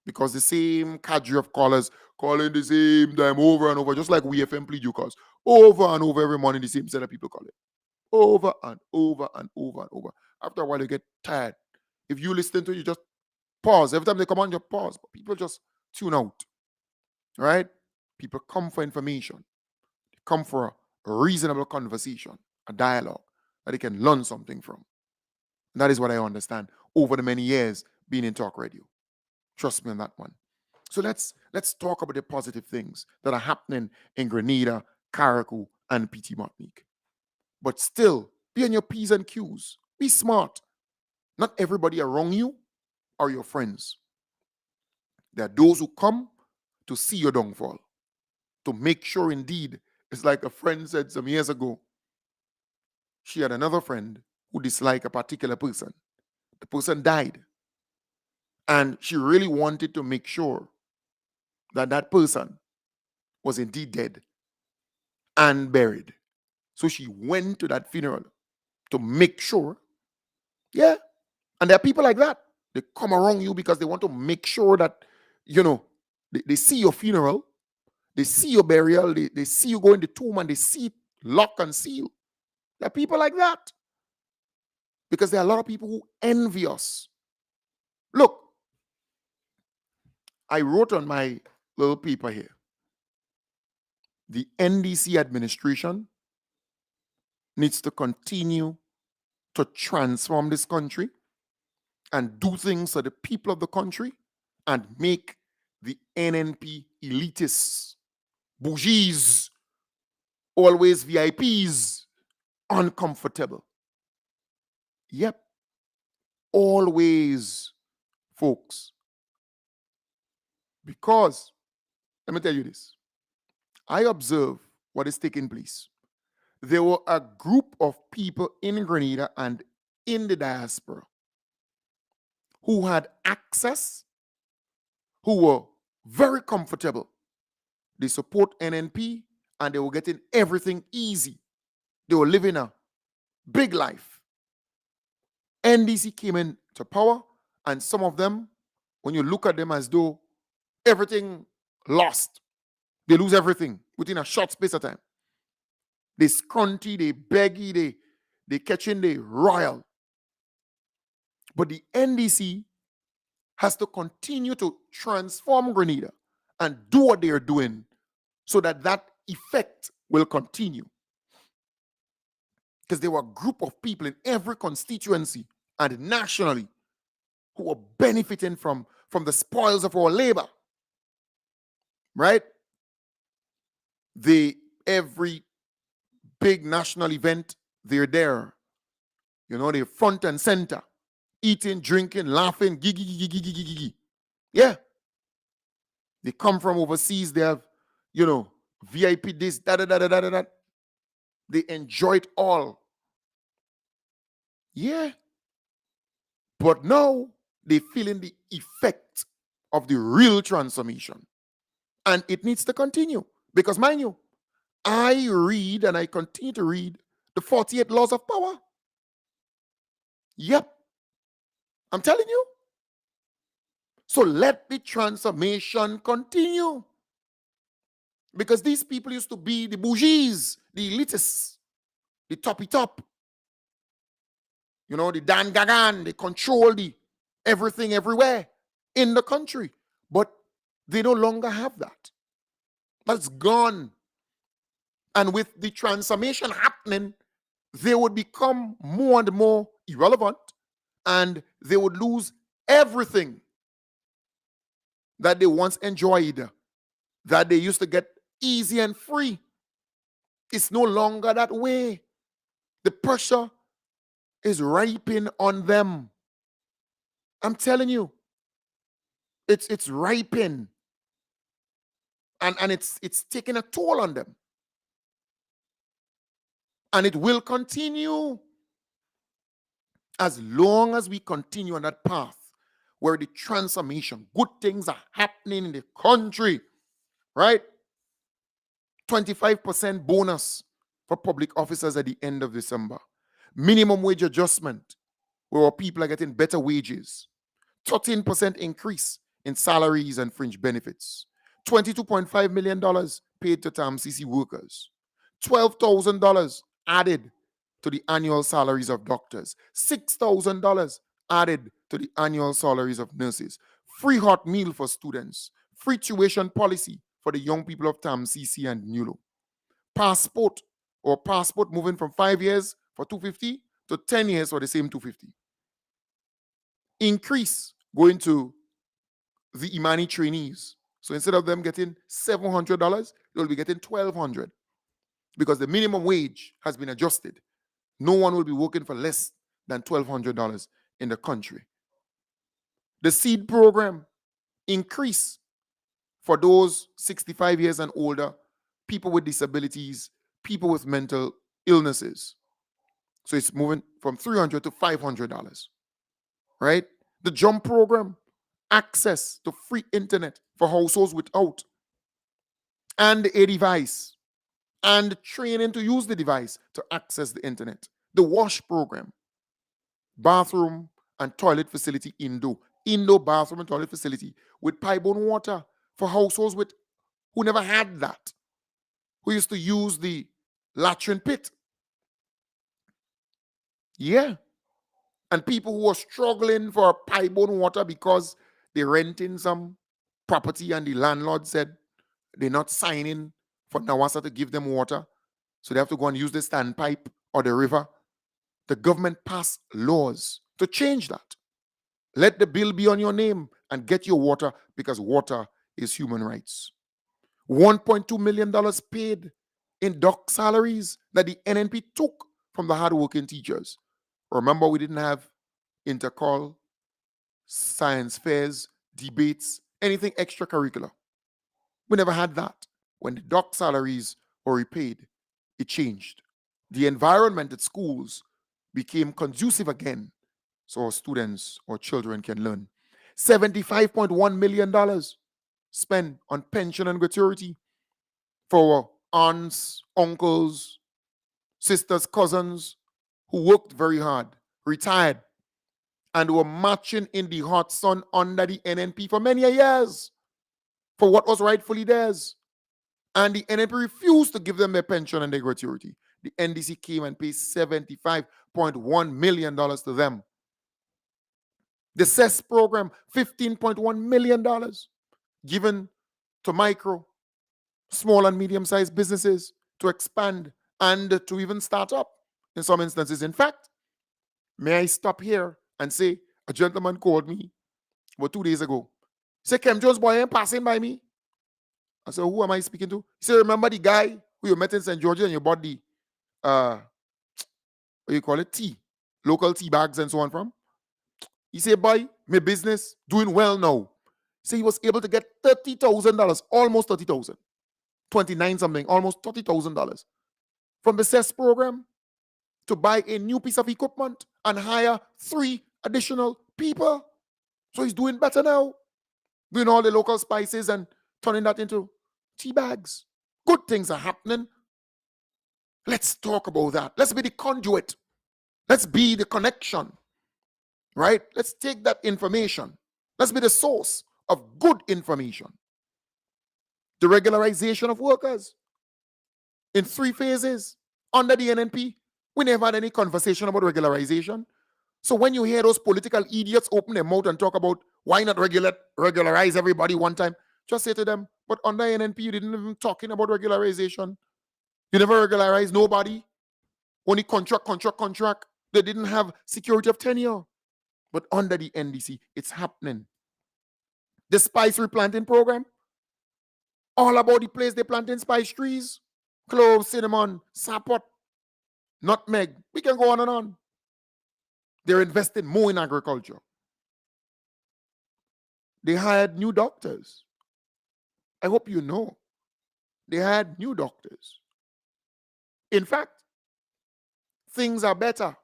Because the same cadre of callers calling the same time over and over, just like we FM plead you cause, over and over every morning, the same set of people call it. Over and over and over and over. After a while, you get tired. If you listen to it, you just pause. Every time they come on, you pause. But people just tune out. Right? People come for information. They come for a reasonable conversation, a dialogue that they can learn something from. And that is what I understand over the many years being in talk radio. Trust me on that one. So let's talk about the positive things that are happening in Grenada, Carriacou, and PT Martinique. But still, be on your P's and Q's. Be smart. Not everybody around you are your friends. There are those who come to see your downfall, to make sure indeed, it's like a friend said some years ago. She had another friend who disliked a particular person. The person died. And she really wanted to make sure that that person was indeed dead and buried. So she went to that funeral to make sure. Yeah. And there are people like that. They come around you because they want to make sure that, they see your funeral, they see your burial, they see you go in the tomb and they see it lock and seal. There are people like that. Because there are a lot of people who envy us. Look, I wrote on my little paper here. The NDC administration needs to continue to transform this country and do things for the people of the country and make the NNP elitists, bougies, always VIPs, uncomfortable. Yep. Always, folks. Because, let me tell you this. I observe what is taking place. There were a group of people in Grenada and in the diaspora who had access, who were very comfortable. They support NNP and they were getting everything easy. They were living a big life. NDC came into power and some of them, when you look at them as though everything lost, they lose everything within a short space of time. They scrunty, they beggy, they catch in, they royal. But the NDC has to continue to transform Grenada and do what they are doing so that that effect will continue. Because there were a group of people in every constituency and nationally who were benefiting from the spoils of our labor. Right? Every big national event, they're there. They're front and center. Eating, drinking, laughing, gigi. Yeah. They come from overseas. They have, VIP this, da. They enjoy it all. Yeah. But now they're feeling the effect of the real transformation. And it needs to continue. Because mind you, I read and I continue to read the 48 laws of power. Yep. I'm telling you. So let the transformation continue. Because these people used to be the bourgeois, the elitists, the toppy top. You know, the Dan Gagan, they control the everything everywhere in the country. But they no longer have that. That's gone. And with the transformation happening, they would become more and more irrelevant, and they would lose everything that they once enjoyed, that they used to get easy and free. It's no longer that way. The pressure is ripening on them. I'm telling you, it's ripening, and it's taking a toll on them, and it will continue as long as we continue on that path where the transformation, good things are happening in the country, right? 25% bonus for public officers at the end of December. Minimum wage adjustment, where people are getting better wages. 13% increase in salaries and fringe benefits. $22.5 million paid to TAMCC workers. $12,000 added to the annual salaries of doctors. $6,000 added to the annual salaries of nurses. Free hot meal for students. Free tuition policy for the young people of TAMCC and NULO. Passport moving from 5 years for $250 to 10 years for the same $250. Increase going to the Imani trainees. So instead of them getting $700, they'll be getting $1,200 because the minimum wage has been adjusted. No one will be working for less than $1,200 in the country. The SEED program increase for those 65 years and older, people with disabilities, people with mental illnesses. So it's moving from $300 to $500, right? The JUMP program, access to free internet for households without, and a device, and training to use the device to access the internet. The WASH program, bathroom and toilet facility indoor bathroom and toilet facility with pipe-borne water for households who never had that, who used to use the latrine pit. Yeah. And people who are struggling for pipe-borne water because they're renting some property and the landlord said they're not signing for Nawasa to give them water, so they have to go and use the standpipe or the river. The government passed laws to change that. Let the bill be on your name and get your water, because water is human rights. $1.2 million paid in doc salaries that the NNP took from the hardworking teachers. Remember, we didn't have intercall, science fairs, debates, anything extracurricular. We never had that. When the doc salaries were repaid, it changed. The environment at schools became conducive again so our students or children can learn. $75.1 million spent on pension and gratuity for aunts, uncles, sisters, cousins who worked very hard, retired, and were marching in the hot sun under the NNP for many years for what was rightfully theirs. And the NNP refused to give them their pension and their gratuity. The NDC came and paid $75.1 million to them. The CES program, $15.1 million given to micro, small and medium-sized businesses to expand and to even start up in some instances. In fact, may I stop here and say, a gentleman called me about 2 days ago. He said, Kem Jones boy ain't passing by me. I said, who am I speaking to? He said, remember the guy who you met in St. George's and you bought the, what you call it, tea, local tea bags and so on from? He said, boy, my business doing well now. So he was able to get $30,000, almost $30,000, 29 something, almost $30,000 from the CES program to buy a new piece of equipment and hire 3 additional people. So he's doing better now, doing all the local spices and turning that into tea bags. Good things are happening. Let's talk about that. Let's be the conduit. Let's be the connection, right? Let's take that information. Let's be the source of good information. The regularization of workers in 3 phases under the NNP. We never had any conversation about regularization. So when you hear those political idiots open their mouth and talk about why not regularize everybody one time, just say to them, but under NNP, you didn't even talking about regularization. You never regularized nobody. Only contract. They didn't have security of tenure. But under the NDC, it's happening. The spice replanting program, all about the place they planting spice trees, cloves, cinnamon, sapot, nutmeg. We can go on and on. They're investing more in agriculture. They hired new doctors. I hope you know. They hired new doctors. In fact, things are better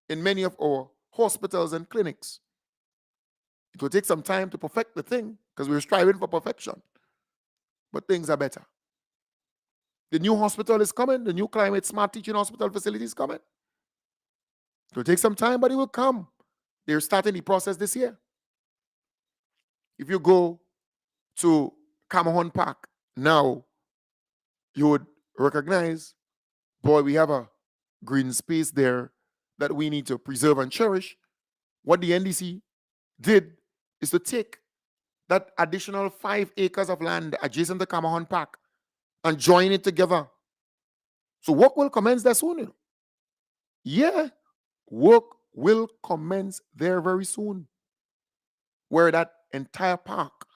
in many of our hospitals and clinics. It will take some time to perfect the thing because we're striving for perfection. But things are better. The new hospital is coming. The new climate smart teaching hospital facility is coming. It will take some time, but it will come. They're starting the process this year. If you go to Camahon Park now, you would recognize, boy, we have a green space there that we need to preserve and cherish. What the NDC did is to take that additional 5 acres of land adjacent to Camahon Park and join it together. So work will commence there soon. You know? Yeah, work will commence there very soon, where that entire park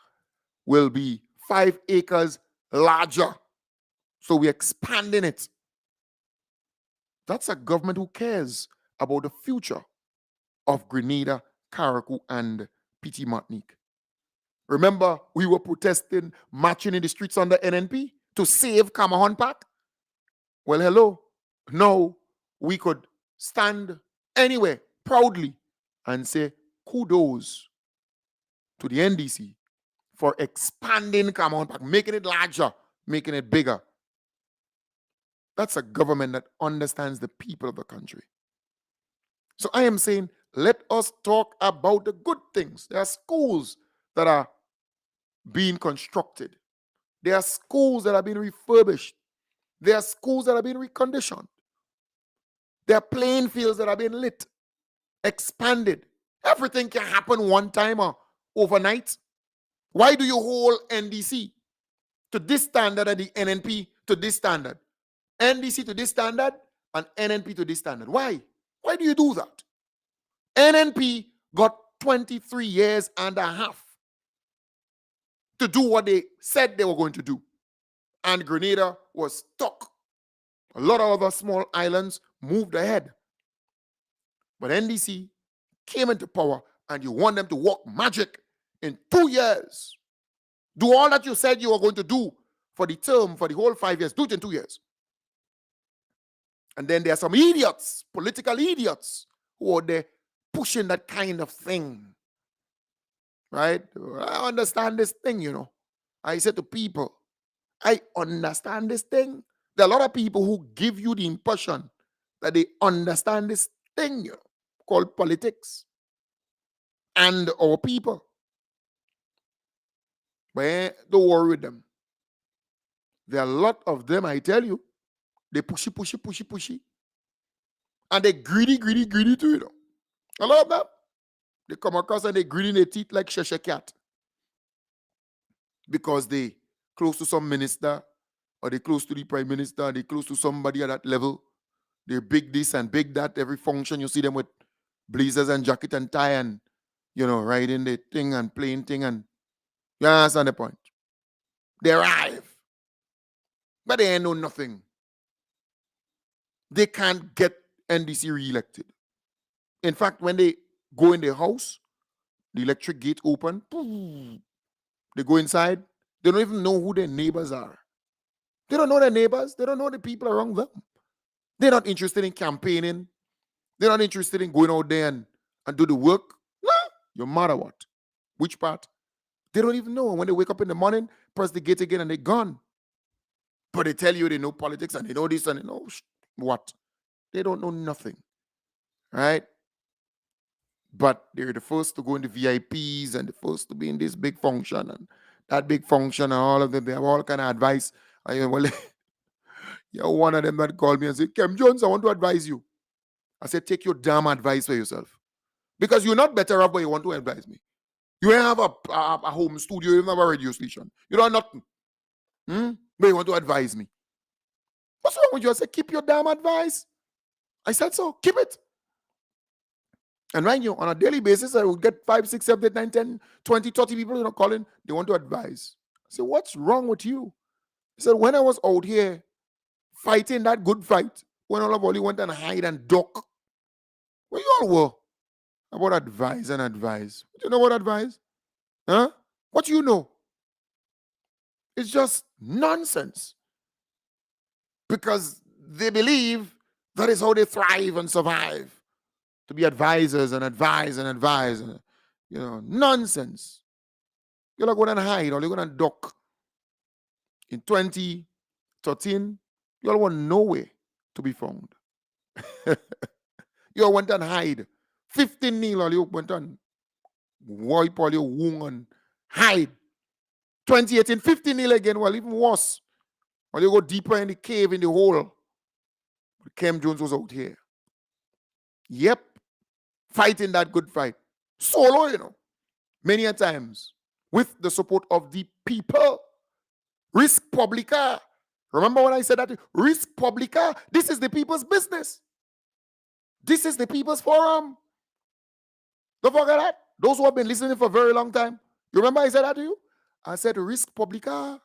will be 5 acres larger. So we're expanding it. That's a government who cares about the future of Grenada, Carriacou, and PT Martinique. Remember, we were protesting, marching in the streets under NNP to save Camahon Park? Well, hello. Now we could stand anywhere proudly and say kudos to the NDC for expanding Camahon Park, making it larger, making it bigger. That's a government that understands the people of the country. So I am saying, let us talk about the good things. There are schools that are being constructed. There are schools that are being refurbished. There are schools that are being reconditioned. There are playing fields that are being lit, expanded. Everything can happen one time or overnight. Why do you hold NDC to this standard and the NNP to this standard? NDC to this standard and NNP to this standard. Why? Why do you do that? NNP got 23 years and a half to do what they said they were going to do. And Grenada was stuck. A lot of other small islands moved ahead. But NDC came into power and you want them to work magic in 2 years. Do all that you said you were going to do for the term, for the whole 5 years. Do it in 2 years. And then there are some idiots, political idiots, who are there pushing that kind of thing. Right? I understand this thing, you know. I said to people, I understand this thing. There are a lot of people who give you the impression that they understand this thing, you know, called politics and our people. But don't worry with them. There are a lot of them, I tell you, they pushy. And they greedy to it. A lot of them. They come across and they gritting their teeth like Sheshe Cat. Because they close to some minister, or they close to the prime minister, they close to somebody at that level. They big this and big that. Every function you see them with blazers and jacket and tie and, you know, riding the thing and playing thing and, you understand the point? They arrive. But they ain't know nothing. They can't get NDC re-elected. In fact, when they go in their house, the electric gate open, they go inside, they don't even know who their neighbors are. They don't know their neighbors. They don't know the people around them. They're not interested in campaigning. They're not interested in going out there and do the work. No, you're mad at what? Which part? They don't even know. When they wake up in the morning, press the gate again and they're gone. But they tell you they know politics and they know this and they know what. They don't know nothing, right? But they're the first to go in the VIPs and the first to be in this big function and that big function and all of them. They have all kind of advice. Well, you're one of them that called me and said, Kem Jones, I want to advise you. I said, take your damn advice for yourself. Because you're not better off, but you want to advise me. You don't have a home studio, you don't have a radio station. You don't have nothing. But you want to advise me. What's wrong with you? I said, keep your damn advice. I said so. Keep it. And right, you on a daily basis, I would get 5, 6, 7, 8, 9, 10, 20, 30 people calling. They want to advise. I said, what's wrong with you? He said, when I was out here fighting that good fight, when all of you went and hide and duck, where you all were? About advice and advice. What do you know about advice? Huh? What do you know? It's just nonsense. Because they believe that is how they thrive and survive. To be advisors and advise and advise. And, nonsense. You're not going to hide or you're going to duck. In 2013, you all were nowhere to be found. You all went and hide. 15 or you went and wipe all your wound and hide. 2018, 15 again, well, even worse. Or you go deeper in the cave, in the hole. But Kem Jones was out here. Yep. Fighting that good fight. Solo, many a times. With the support of the people. Risk Publica. Remember when I said that? Risk Publica. This is the people's business. This is the people's forum. Don't forget that. Those who have been listening for a very long time. You remember I said that to you? I said Risk Publica.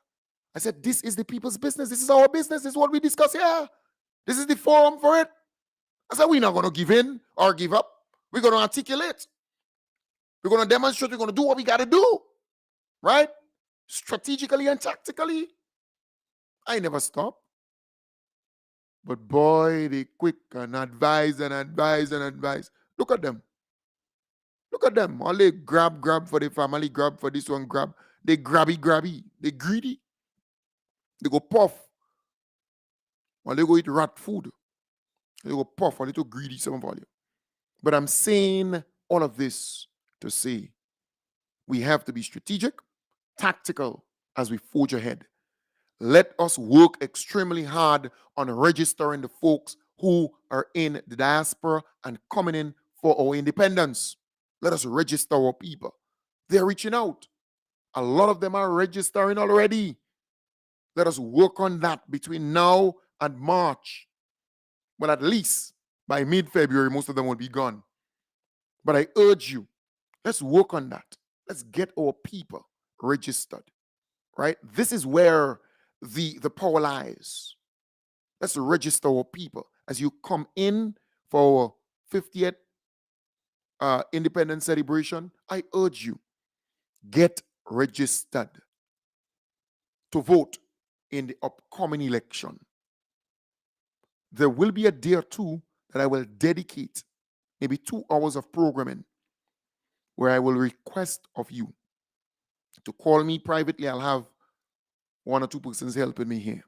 I said this is the people's business. This is our business. This is what we discuss here. This is the forum for it. I said we're not going to give in or give up. We're going to articulate. We're going to demonstrate. We're going to do what we got to do. Right? Strategically and tactically. I never stop. But boy, they quick and advise and advise and advise. Look at them. Look at them. All they grab for the family, grab for this one, grab. They grabby. They greedy. They go puff. Or they go eat rat food. They go puff a little greedy, some of you. But I'm saying all of this to say we have to be strategic, tactical as we forge ahead. Let us work extremely hard on registering the folks who are in the diaspora and coming in for our independence. Let us register our people. They're reaching out. A lot of them are registering already. Let us work on that between now and March. Well, at least by mid-February, most of them will be gone. But I urge you, let's work on that. Let's get our people registered, right? This is where the power lies. Let's register our people. As you come in for our 50th independence celebration, I urge you, get registered to vote in the upcoming election. There will be a day or two that I will dedicate, maybe 2 hours of programming, where I will request of you to call me privately. I'll have 1 or 2 persons helping me here.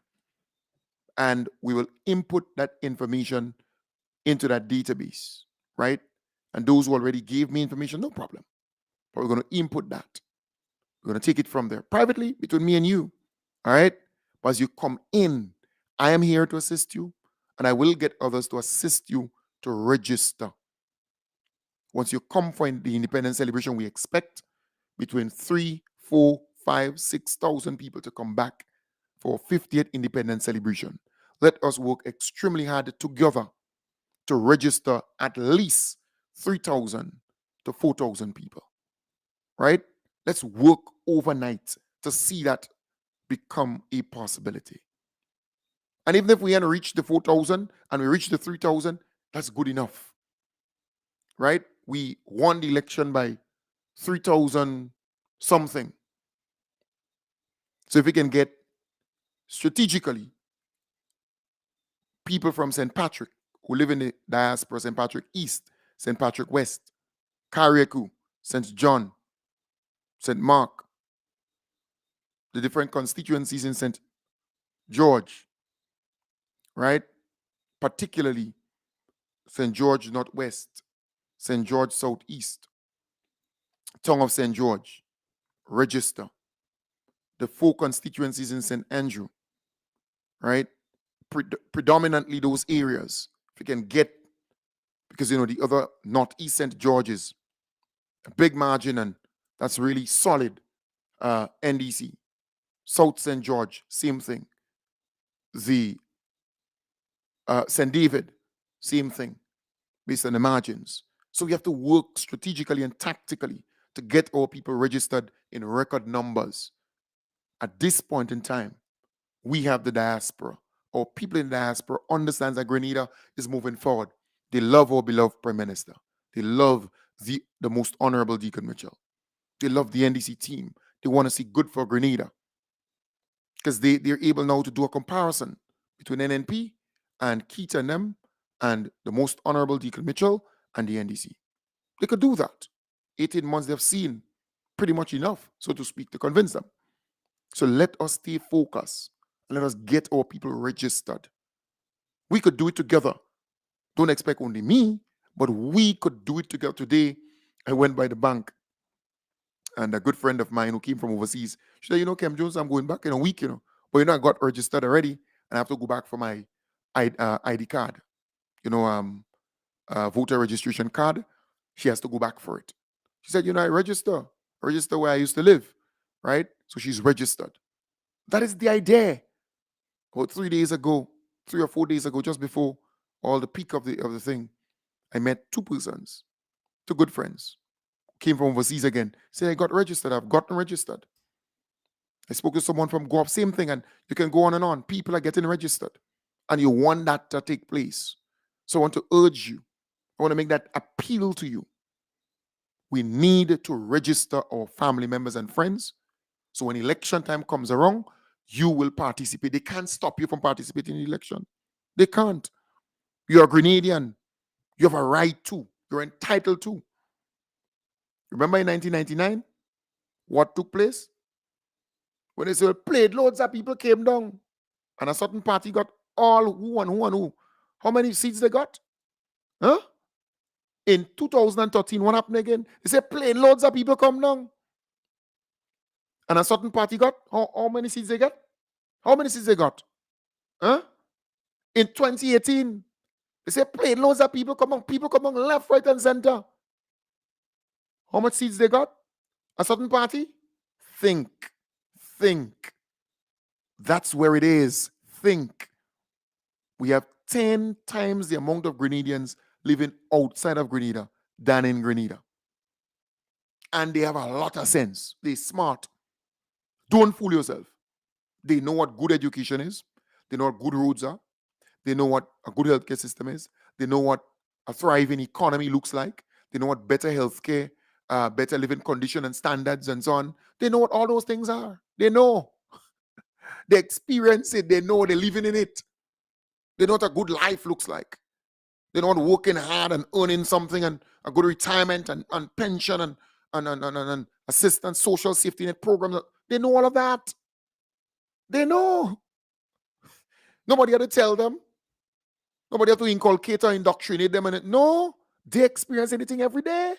And we will input that information into that database, right? And those who already gave me information, no problem. But we're going to input that. We're going to take it from there privately between me and you, all right? But as you come in, I am here to assist you, and I will get others to assist you to register. Once you come for the independence celebration, we expect between 3, 4, 5, 6,000 people to come back for 50th independence celebration. Let us work extremely hard together to register at least 3,000 to 4,000 people, right? Let's work overnight to see that become a possibility. And even if we hadn't reached the 4,000 and we reach the 3,000, that's good enough, right? We won the election by 3,000 something. So if we can get strategically people from St. Patrick who live in the diaspora, St. Patrick East, St. Patrick West, Carriacou, St. John, St. Mark, the different constituencies in St. George, right? Particularly St. George Northwest, St. George Southeast, Tongue of St. George, register. The 4 constituencies in St. Andrew, right? Predominantly those areas. If you can get, because the other Northeast St. George's, a big margin, and that's really solid. NDC, South St. George, same thing. The St. David, same thing, based on the margins. So we have to work strategically and tactically to get our people registered in record numbers. At this point in time, we have the diaspora. Our people in the diaspora understand that Grenada is moving forward. They love our beloved Prime Minister. They love the most honorable Deacon Mitchell. They love the NDC team. They want to see good for Grenada. Because they're able now to do a comparison between NNP and Keita and them and the most honorable Deacon Mitchell and the NDC. They could do that. 18 months they've seen pretty much enough, so to speak, to convince them. So let us stay focused and let us get our people registered. We could do it together. Don't expect only me, but we could do it together. Today, I went by the bank and a good friend of mine who came from overseas, she said, Kem Jones, I'm going back in a week, But I got registered already and I have to go back for my ID card, voter registration card. She has to go back for it. She said, I register where I used to live, right? So she's registered. That is the idea. About 3 or 4 days ago, just before all the peak of the thing, I met 2 persons, 2 good friends, came from overseas again. Say, I got registered. I've gotten registered. I spoke to someone from Guap, same thing, and you can go on and on. People are getting registered, and you want that to take place. So I want to urge you. I want to make that appeal to you. We need to register our family members and friends. So when election time comes around, you will participate. They can't stop you from participating in the election. They can't. You're a Grenadian. You have a right to. You're entitled to. Remember in 1999, what took place? When they said played, loads of people came down. And a certain party got all who and who and who. How many seats they got? Huh? In 2013, what happened again? They said plain loads of people come down. And a certain party got, how many seats they got? How many seats they got? Huh? In 2018, they said plain loads of people come on. People come on left, right, and center. How much seats they got? A certain party? Think. That's where it is. Think. We have 10 times the amount of Grenadians living outside of Grenada than in Grenada. And they have a lot of sense. They're smart. Don't fool yourself. They know what good education is. They know what good roads are. They know what a good healthcare system is. They know what a thriving economy looks like. They know what better healthcare, better living condition and standards and so on. They know what all those things are. They know. They experience it. They know they're living in it. They know what a good life looks like. They know what working hard and earning something and a good retirement and pension and assistance, social safety net programs. They know all of that. They know. Nobody had to tell them. Nobody had to inculcate or indoctrinate them. No, they experience anything every day.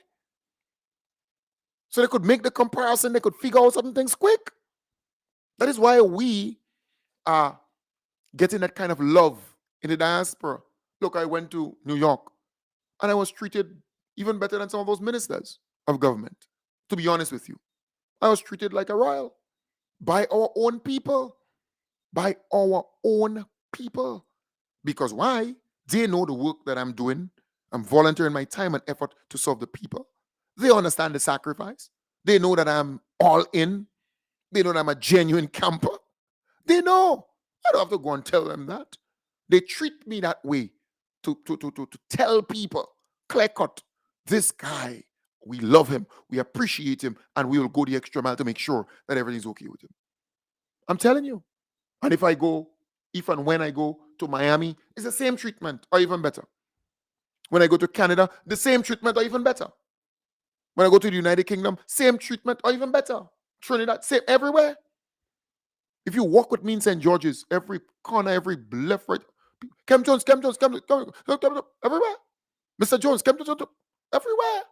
So they could make the comparison. They could figure out certain things quick. That is why we are getting that kind of love in the diaspora. Look, I went to New York and I was treated even better than some of those ministers of government. To be honest with you, I was treated like a royal by our own people. By our own people. Because why? They know the work that I'm doing. I'm volunteering my time and effort to serve the people. They understand the sacrifice. They know that I'm all in. They know that I'm a genuine camper. They know. I don't have to go and tell them that. They treat me that way to tell people, clear cut, this guy, we love him, we appreciate him, and we will go the extra mile to make sure that everything's okay with him. I'm telling you. And if and when I go to Miami, it's the same treatment or even better. When I go to Canada, the same treatment or even better. When I go to the United Kingdom, same treatment or even better. Trinidad, same everywhere. If you walk with me in St. George's, every corner, every left, right, Kem Jones, everywhere. Mr. Jones, Kem Jones, everywhere.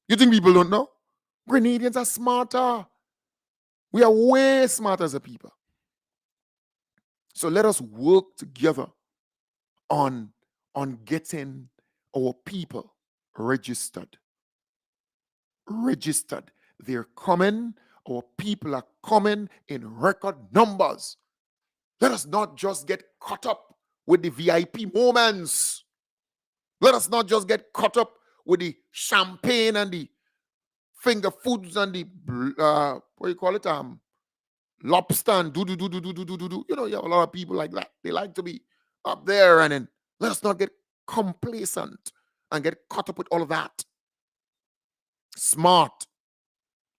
You think people don't know? Grenadians are smarter. We are way smarter as a people. So let us work together on getting our people registered. They're coming. Our people are coming in record numbers. Let us not just get caught up with the VIP moments. Let us not just get caught up with the champagne and the finger foods and the what do you call it? Lobster and do. You know, you have a lot of people like that. They like to be up there, and then let us not get complacent and get caught up with all of that. Smart.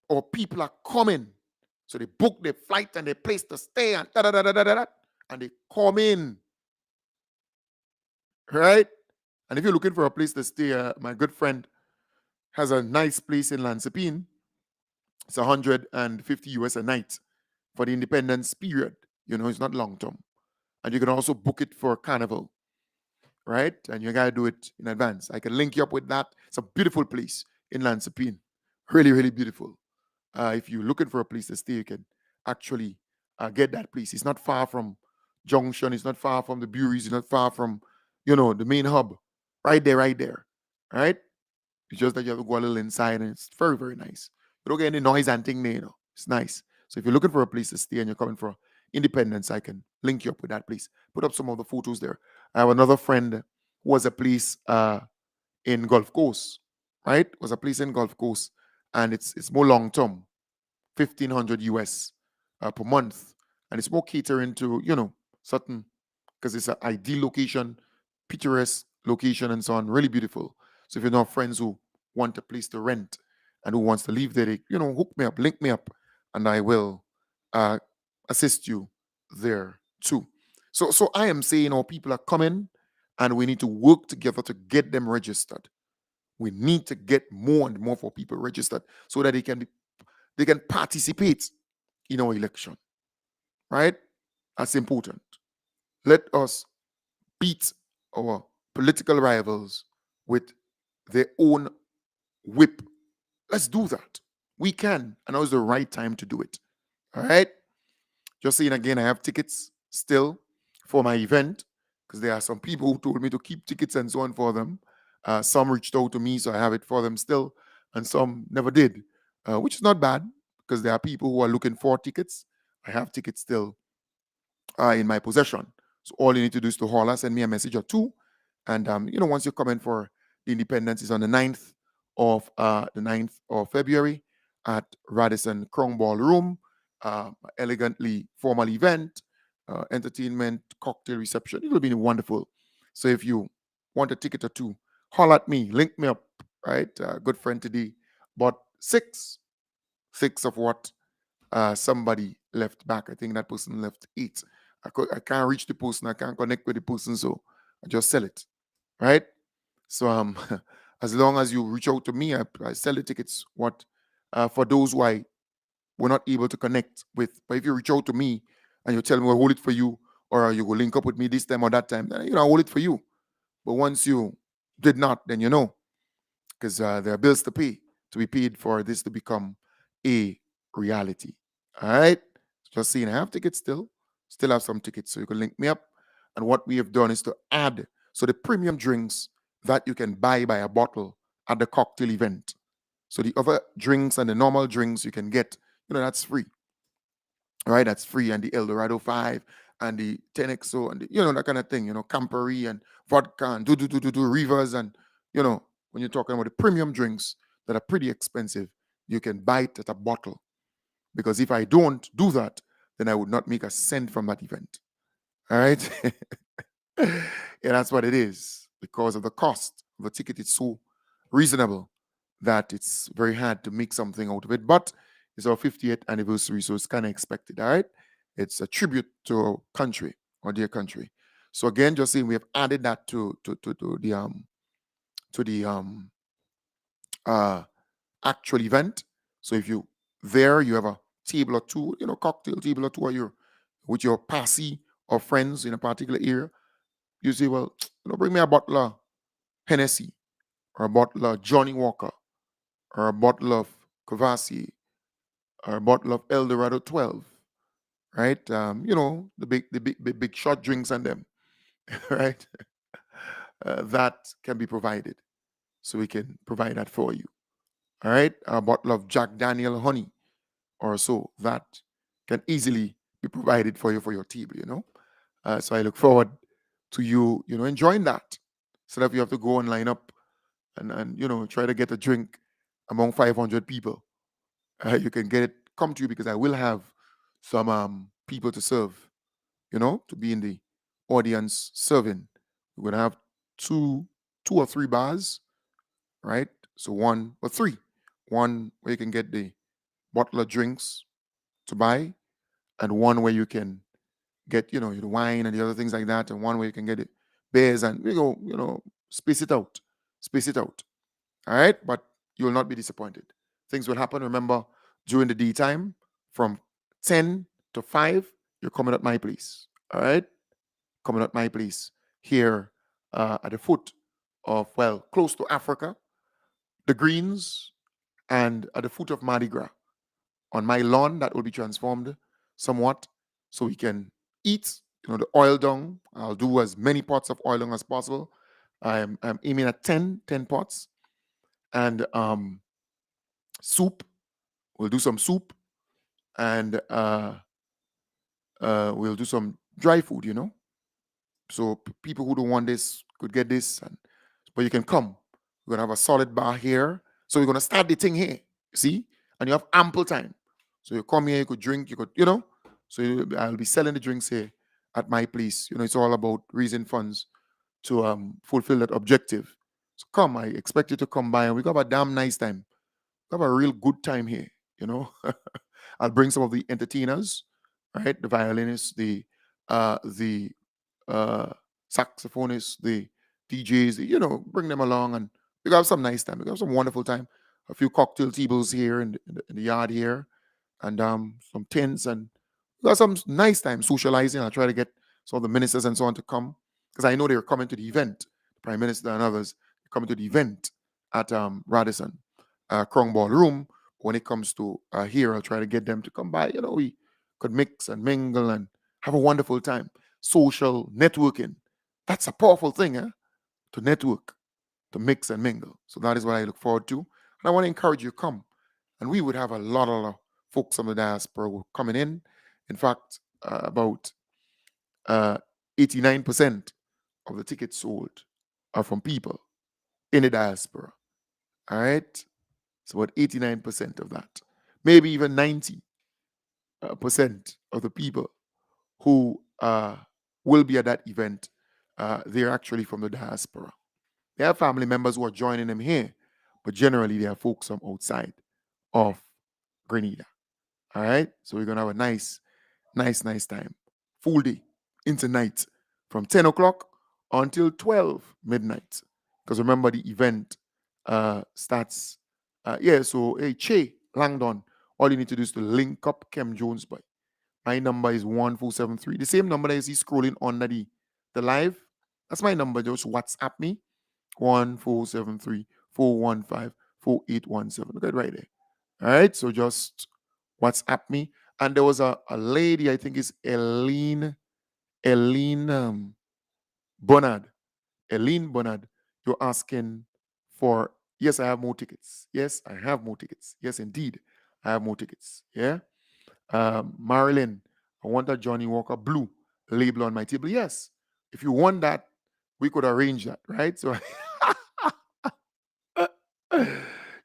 Or people are coming. So they book their flight and their place to stay and and they come in. Right? And if you're looking for a place to stay, my good friend has a nice place in Lansepine. It's 150 US a night for the independence period. You know, it's not long term. And you can also book it for Carnival, right? And you gotta do it in advance. I can link you up with that. It's a beautiful place in Lansepine. Really, really beautiful. If you're looking for a place to stay, you can actually get that place. It's not far from Junction. It's not far from the breweries. It's not far from, you know, the main hub. Right there. Right? It's just that you have to go a little inside, and it's very, very nice. You don't get any noise and thing there, you know. It's nice. So if you're looking for a place to stay and you're coming for independence, I can link you up with that place. Put up some of the photos there. I have another friend who has a place in Gulf Coast, right? Was a place in Gulf Coast, and it's more long term, 1,500 US per month, and it's more catering to, you know, certain, because it's an ideal location, picturesque location, and so on. Really beautiful. So if you know friends who want a place to rent and who wants to live there, they, you know, hook me up, link me up, and I will assist you there too. So I am saying our people are coming, and we need to work together to get them registered. We need to get more and more for people registered so that they can participate in our election. Right? That's important. Let us beat our political rivals with their own whip. Let's do that. We can, and now is the right time to do it. All right? Just saying again, I have tickets still for my event, because there are some people who told me to keep tickets and so on for them. Some reached out to me, so I have it for them still, and some never did, which is not bad, because there are people who are looking for tickets. I have tickets still in my possession. So all you need to do is to holler, send me a message or two, and you know, once you come in for the independence, is on the 9th of February at Radisson Crown Ballroom. Elegantly formal event, entertainment, cocktail reception. It will be wonderful. So if you want a ticket or two, holler at me, link me up, right? Good friend today bought six of what somebody left back. I think that person left 8. I can't reach the person. I can't connect with the person, so I just sell it, right? So as long as you reach out to me, I sell the tickets. What for those who we're not able to connect with. But if you reach out to me and you tell me, I'll hold it for you, or you will link up with me this time or that time, then, you know, I'll hold it for you. But once you did not, then you know, because there are bills to pay, to be paid for this to become a reality. All right? Just saying, I have tickets still have some tickets, so you can link me up. And what we have done is to add, so the premium drinks that you can buy by a bottle at the cocktail event. So the other drinks and the normal drinks you can get, you know, that's free. All right, that's free. And the Eldorado 5 and the 10XO and the, you know, that kind of thing, you know, Campari and vodka and Rivers. And, you know, when you're talking about the premium drinks that are pretty expensive, you can buy it at a bottle. Because if I don't do that, then I would not make a cent from that event. All right. Yeah, that's what it is. Because of the cost of the ticket, it's so reasonable that it's very hard to make something out of it. But it's our 50th anniversary, so it's kind of expected. All right. It's a tribute to our country, our dear country. So again, just saying, we have added that to the actual event. So if you have a table or two, cocktail table or two, or you're with your passy or friends in a particular area, you say, well, bring me a bottle of Hennessy or a bottle of Johnny Walker or a bottle of Kvasse or a bottle of Eldorado 12, right? The big shot drinks and them, right? That can be provided. So we can provide that for you. All right? A bottle of Jack Daniel honey or so, that can easily be provided for you for your table. So I look forward to you, enjoying that. So that you have to go and line up and try to get a drink among 500 people. You can get it come to you because I will have some people to serve, to be in the audience serving. We're gonna have two or three bars, right? So one or three. One where you can get the bottle of drinks to buy, and one where you can get, the wine and the other things like that, and one where you can get it beers, and we go, space it out. Space it out. All right, but you will not be disappointed. Things will happen. Remember, during the daytime, from 10 to 5, you're coming at my place. All right, coming at my place here at the foot of, well, close to Africa, the Greens, and at the foot of Mardi Gras. On my lawn, that will be transformed somewhat so we can eat, the oil dung. I'll do as many pots of oil dung as possible. I'm aiming at 10 pots. And soup. We'll do some soup, and we'll do some dry food. So people who don't want this could get this, but you can come. We're gonna have a solid bar here, so we're gonna start the thing here. See, and you have ample time. So you come here, you could drink, you could, So I'll be selling the drinks here at my place. It's all about raising funds to fulfill that objective. So come, I expect you to come by, and we got a damn nice time. We have a real good time here. I'll bring some of the entertainers, right? The violinists, the saxophonists, the DJs, bring them along, and we got some nice time. We got some wonderful time. A few cocktail tables here in the yard here, and some tents, and we got some nice time socializing. I'll try to get some of the ministers and so on to come, because I know they're coming to the event. The Prime Minister and others are coming to the event at Radisson Krong Ballroom. When it comes to here, I'll try to get them to come by. We could mix and mingle and have a wonderful time. Social networking. That's a powerful thing, to network, to mix and mingle. So that is what I look forward to. And I want to encourage you to come. And we would have a lot of folks from the diaspora who are coming in. In fact, about 89% of the tickets sold are from people in the diaspora. All right? So about 89% of that. Maybe even 90% of the people who will be at that event, they're actually from the diaspora. They have family members who are joining them here, but generally they are folks from outside of Grenada. All right? So we're going to have a nice time. Full day into night from 10 o'clock until 12 midnight. Because remember, the event starts. So, hey, Che Langdon, all you need to do is to link up Kem Jones, boy. My number is 1473. The same number that you see scrolling under the live. That's my number. Just WhatsApp me. 1473-415-4817. Look at it right there. All right. So just WhatsApp me. And there was a lady, I think it's Eileen Bernard. Eileen Bernard, you're asking for, yes, I have more tickets. Yes, I have more tickets. Yes, indeed, I have more tickets. Yeah. Marilyn, I want a Johnny Walker blue label on my table. Yes. If you want that, we could arrange that, right? So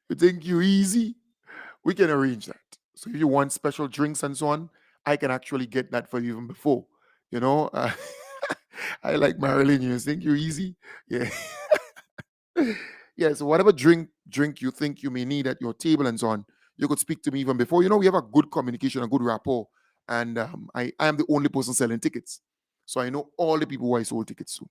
you think you easy? We can arrange that. So if you want special drinks and so on, I can actually get that for you even before. I like Marilyn. You think you easy? Yeah. Yeah. So whatever drink you think you may need at your table and so on, you could speak to me even before. We have a good communication, a good rapport, and I am the only person selling tickets, so I know all the people who I sold tickets to.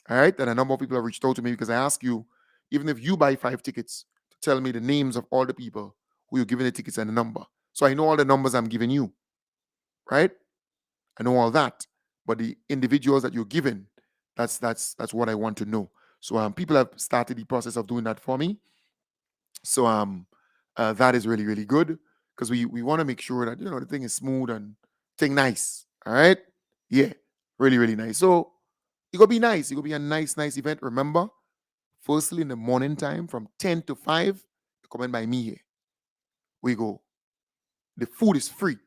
All right, and a number of people have reached out to me because I ask you, even if you buy 5 tickets, to tell me the names of all the people who you're giving the tickets and the number. So I know all the numbers I'm giving you, right? I know all that. But the individuals that you're giving, that's what I want to know. So people have started the process of doing that for me. So that is really, really good, because we want to make sure that the thing is smooth and thing nice. All right. Yeah. Really, really nice. So it gonna be nice. It gonna be a nice event. Remember, firstly in the morning time from 10 to 5, you come in by me here. We go. The food is free.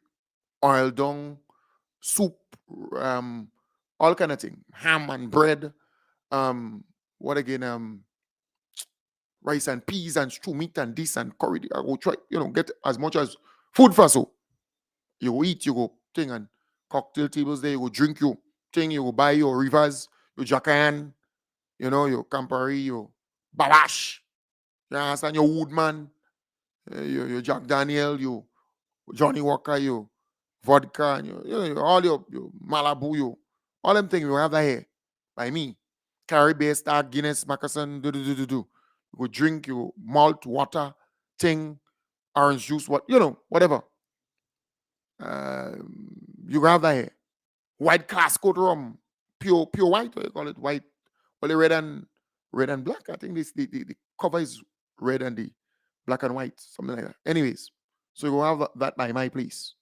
Oil dung, soup, all kind of thing. Ham and bread. What again? Rice and peas and stew meat and this and curry. I go try, get as much as food for so. You go eat, you go thing, and cocktail tables there, you go drink your thing, you go buy your rivers, your Jackan, your Campari, your Babash, you understand, your Woodman, your Jack Daniel, your Johnny Walker, your vodka, and all your Malibu, all them things you have that here by me. Caribbean Star, Guinness, Macassan, do. You go drink your malt water, thing, orange juice, whatever. You have that here. White class code rum, pure white, what you call it, white. Well, the red and black. I think the cover is red and the black and white, something like that. Anyways, so you will have that by my place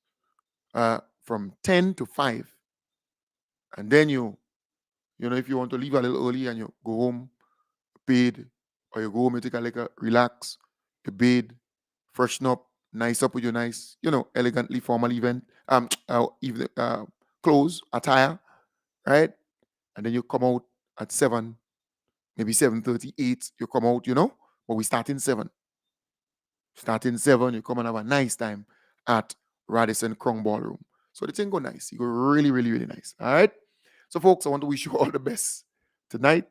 from 10 to 5. And then if you want to leave a little early and you go home, bathe, or you go home, you take a liquor, relax, you bathe, freshen up, nice up with your nice, elegantly formal event, even clothes, attire, right? And then you come out at 7, maybe 7:38. You come out, but we start in 7. Starting 7, you come and have a nice time at Radisson Crown Ballroom. So the thing go nice. You go really, really, really nice. All right. So folks, I want to wish you all the best tonight.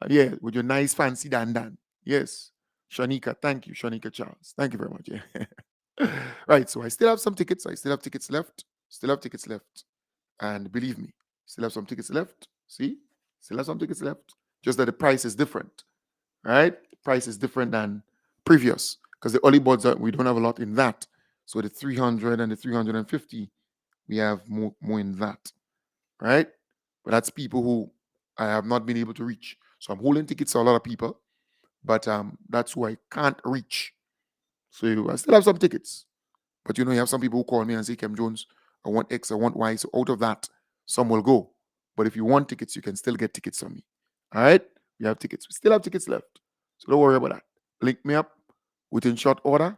Yeah, with your nice fancy dan. Yes. Shanika, thank you. Shanika Charles. Thank you very much. Yeah. Right. So I still have some tickets. I still have tickets left. And believe me, still have some tickets left. See? Still have some tickets left. Just that the price is different. Right? The price is different than previous, because the early boards we don't have a lot in that. So the 300 and the 350, we have more in that. Right? But that's people who I have not been able to reach. So I'm holding tickets to a lot of people, but that's who I can't reach. So I still have some tickets. But you have some people who call me and say, Kem Jones, I want X, I want Y. So out of that, some will go. But if you want tickets, you can still get tickets from me. All right? We have tickets. We still have tickets left. So don't worry about that. Link me up within short order.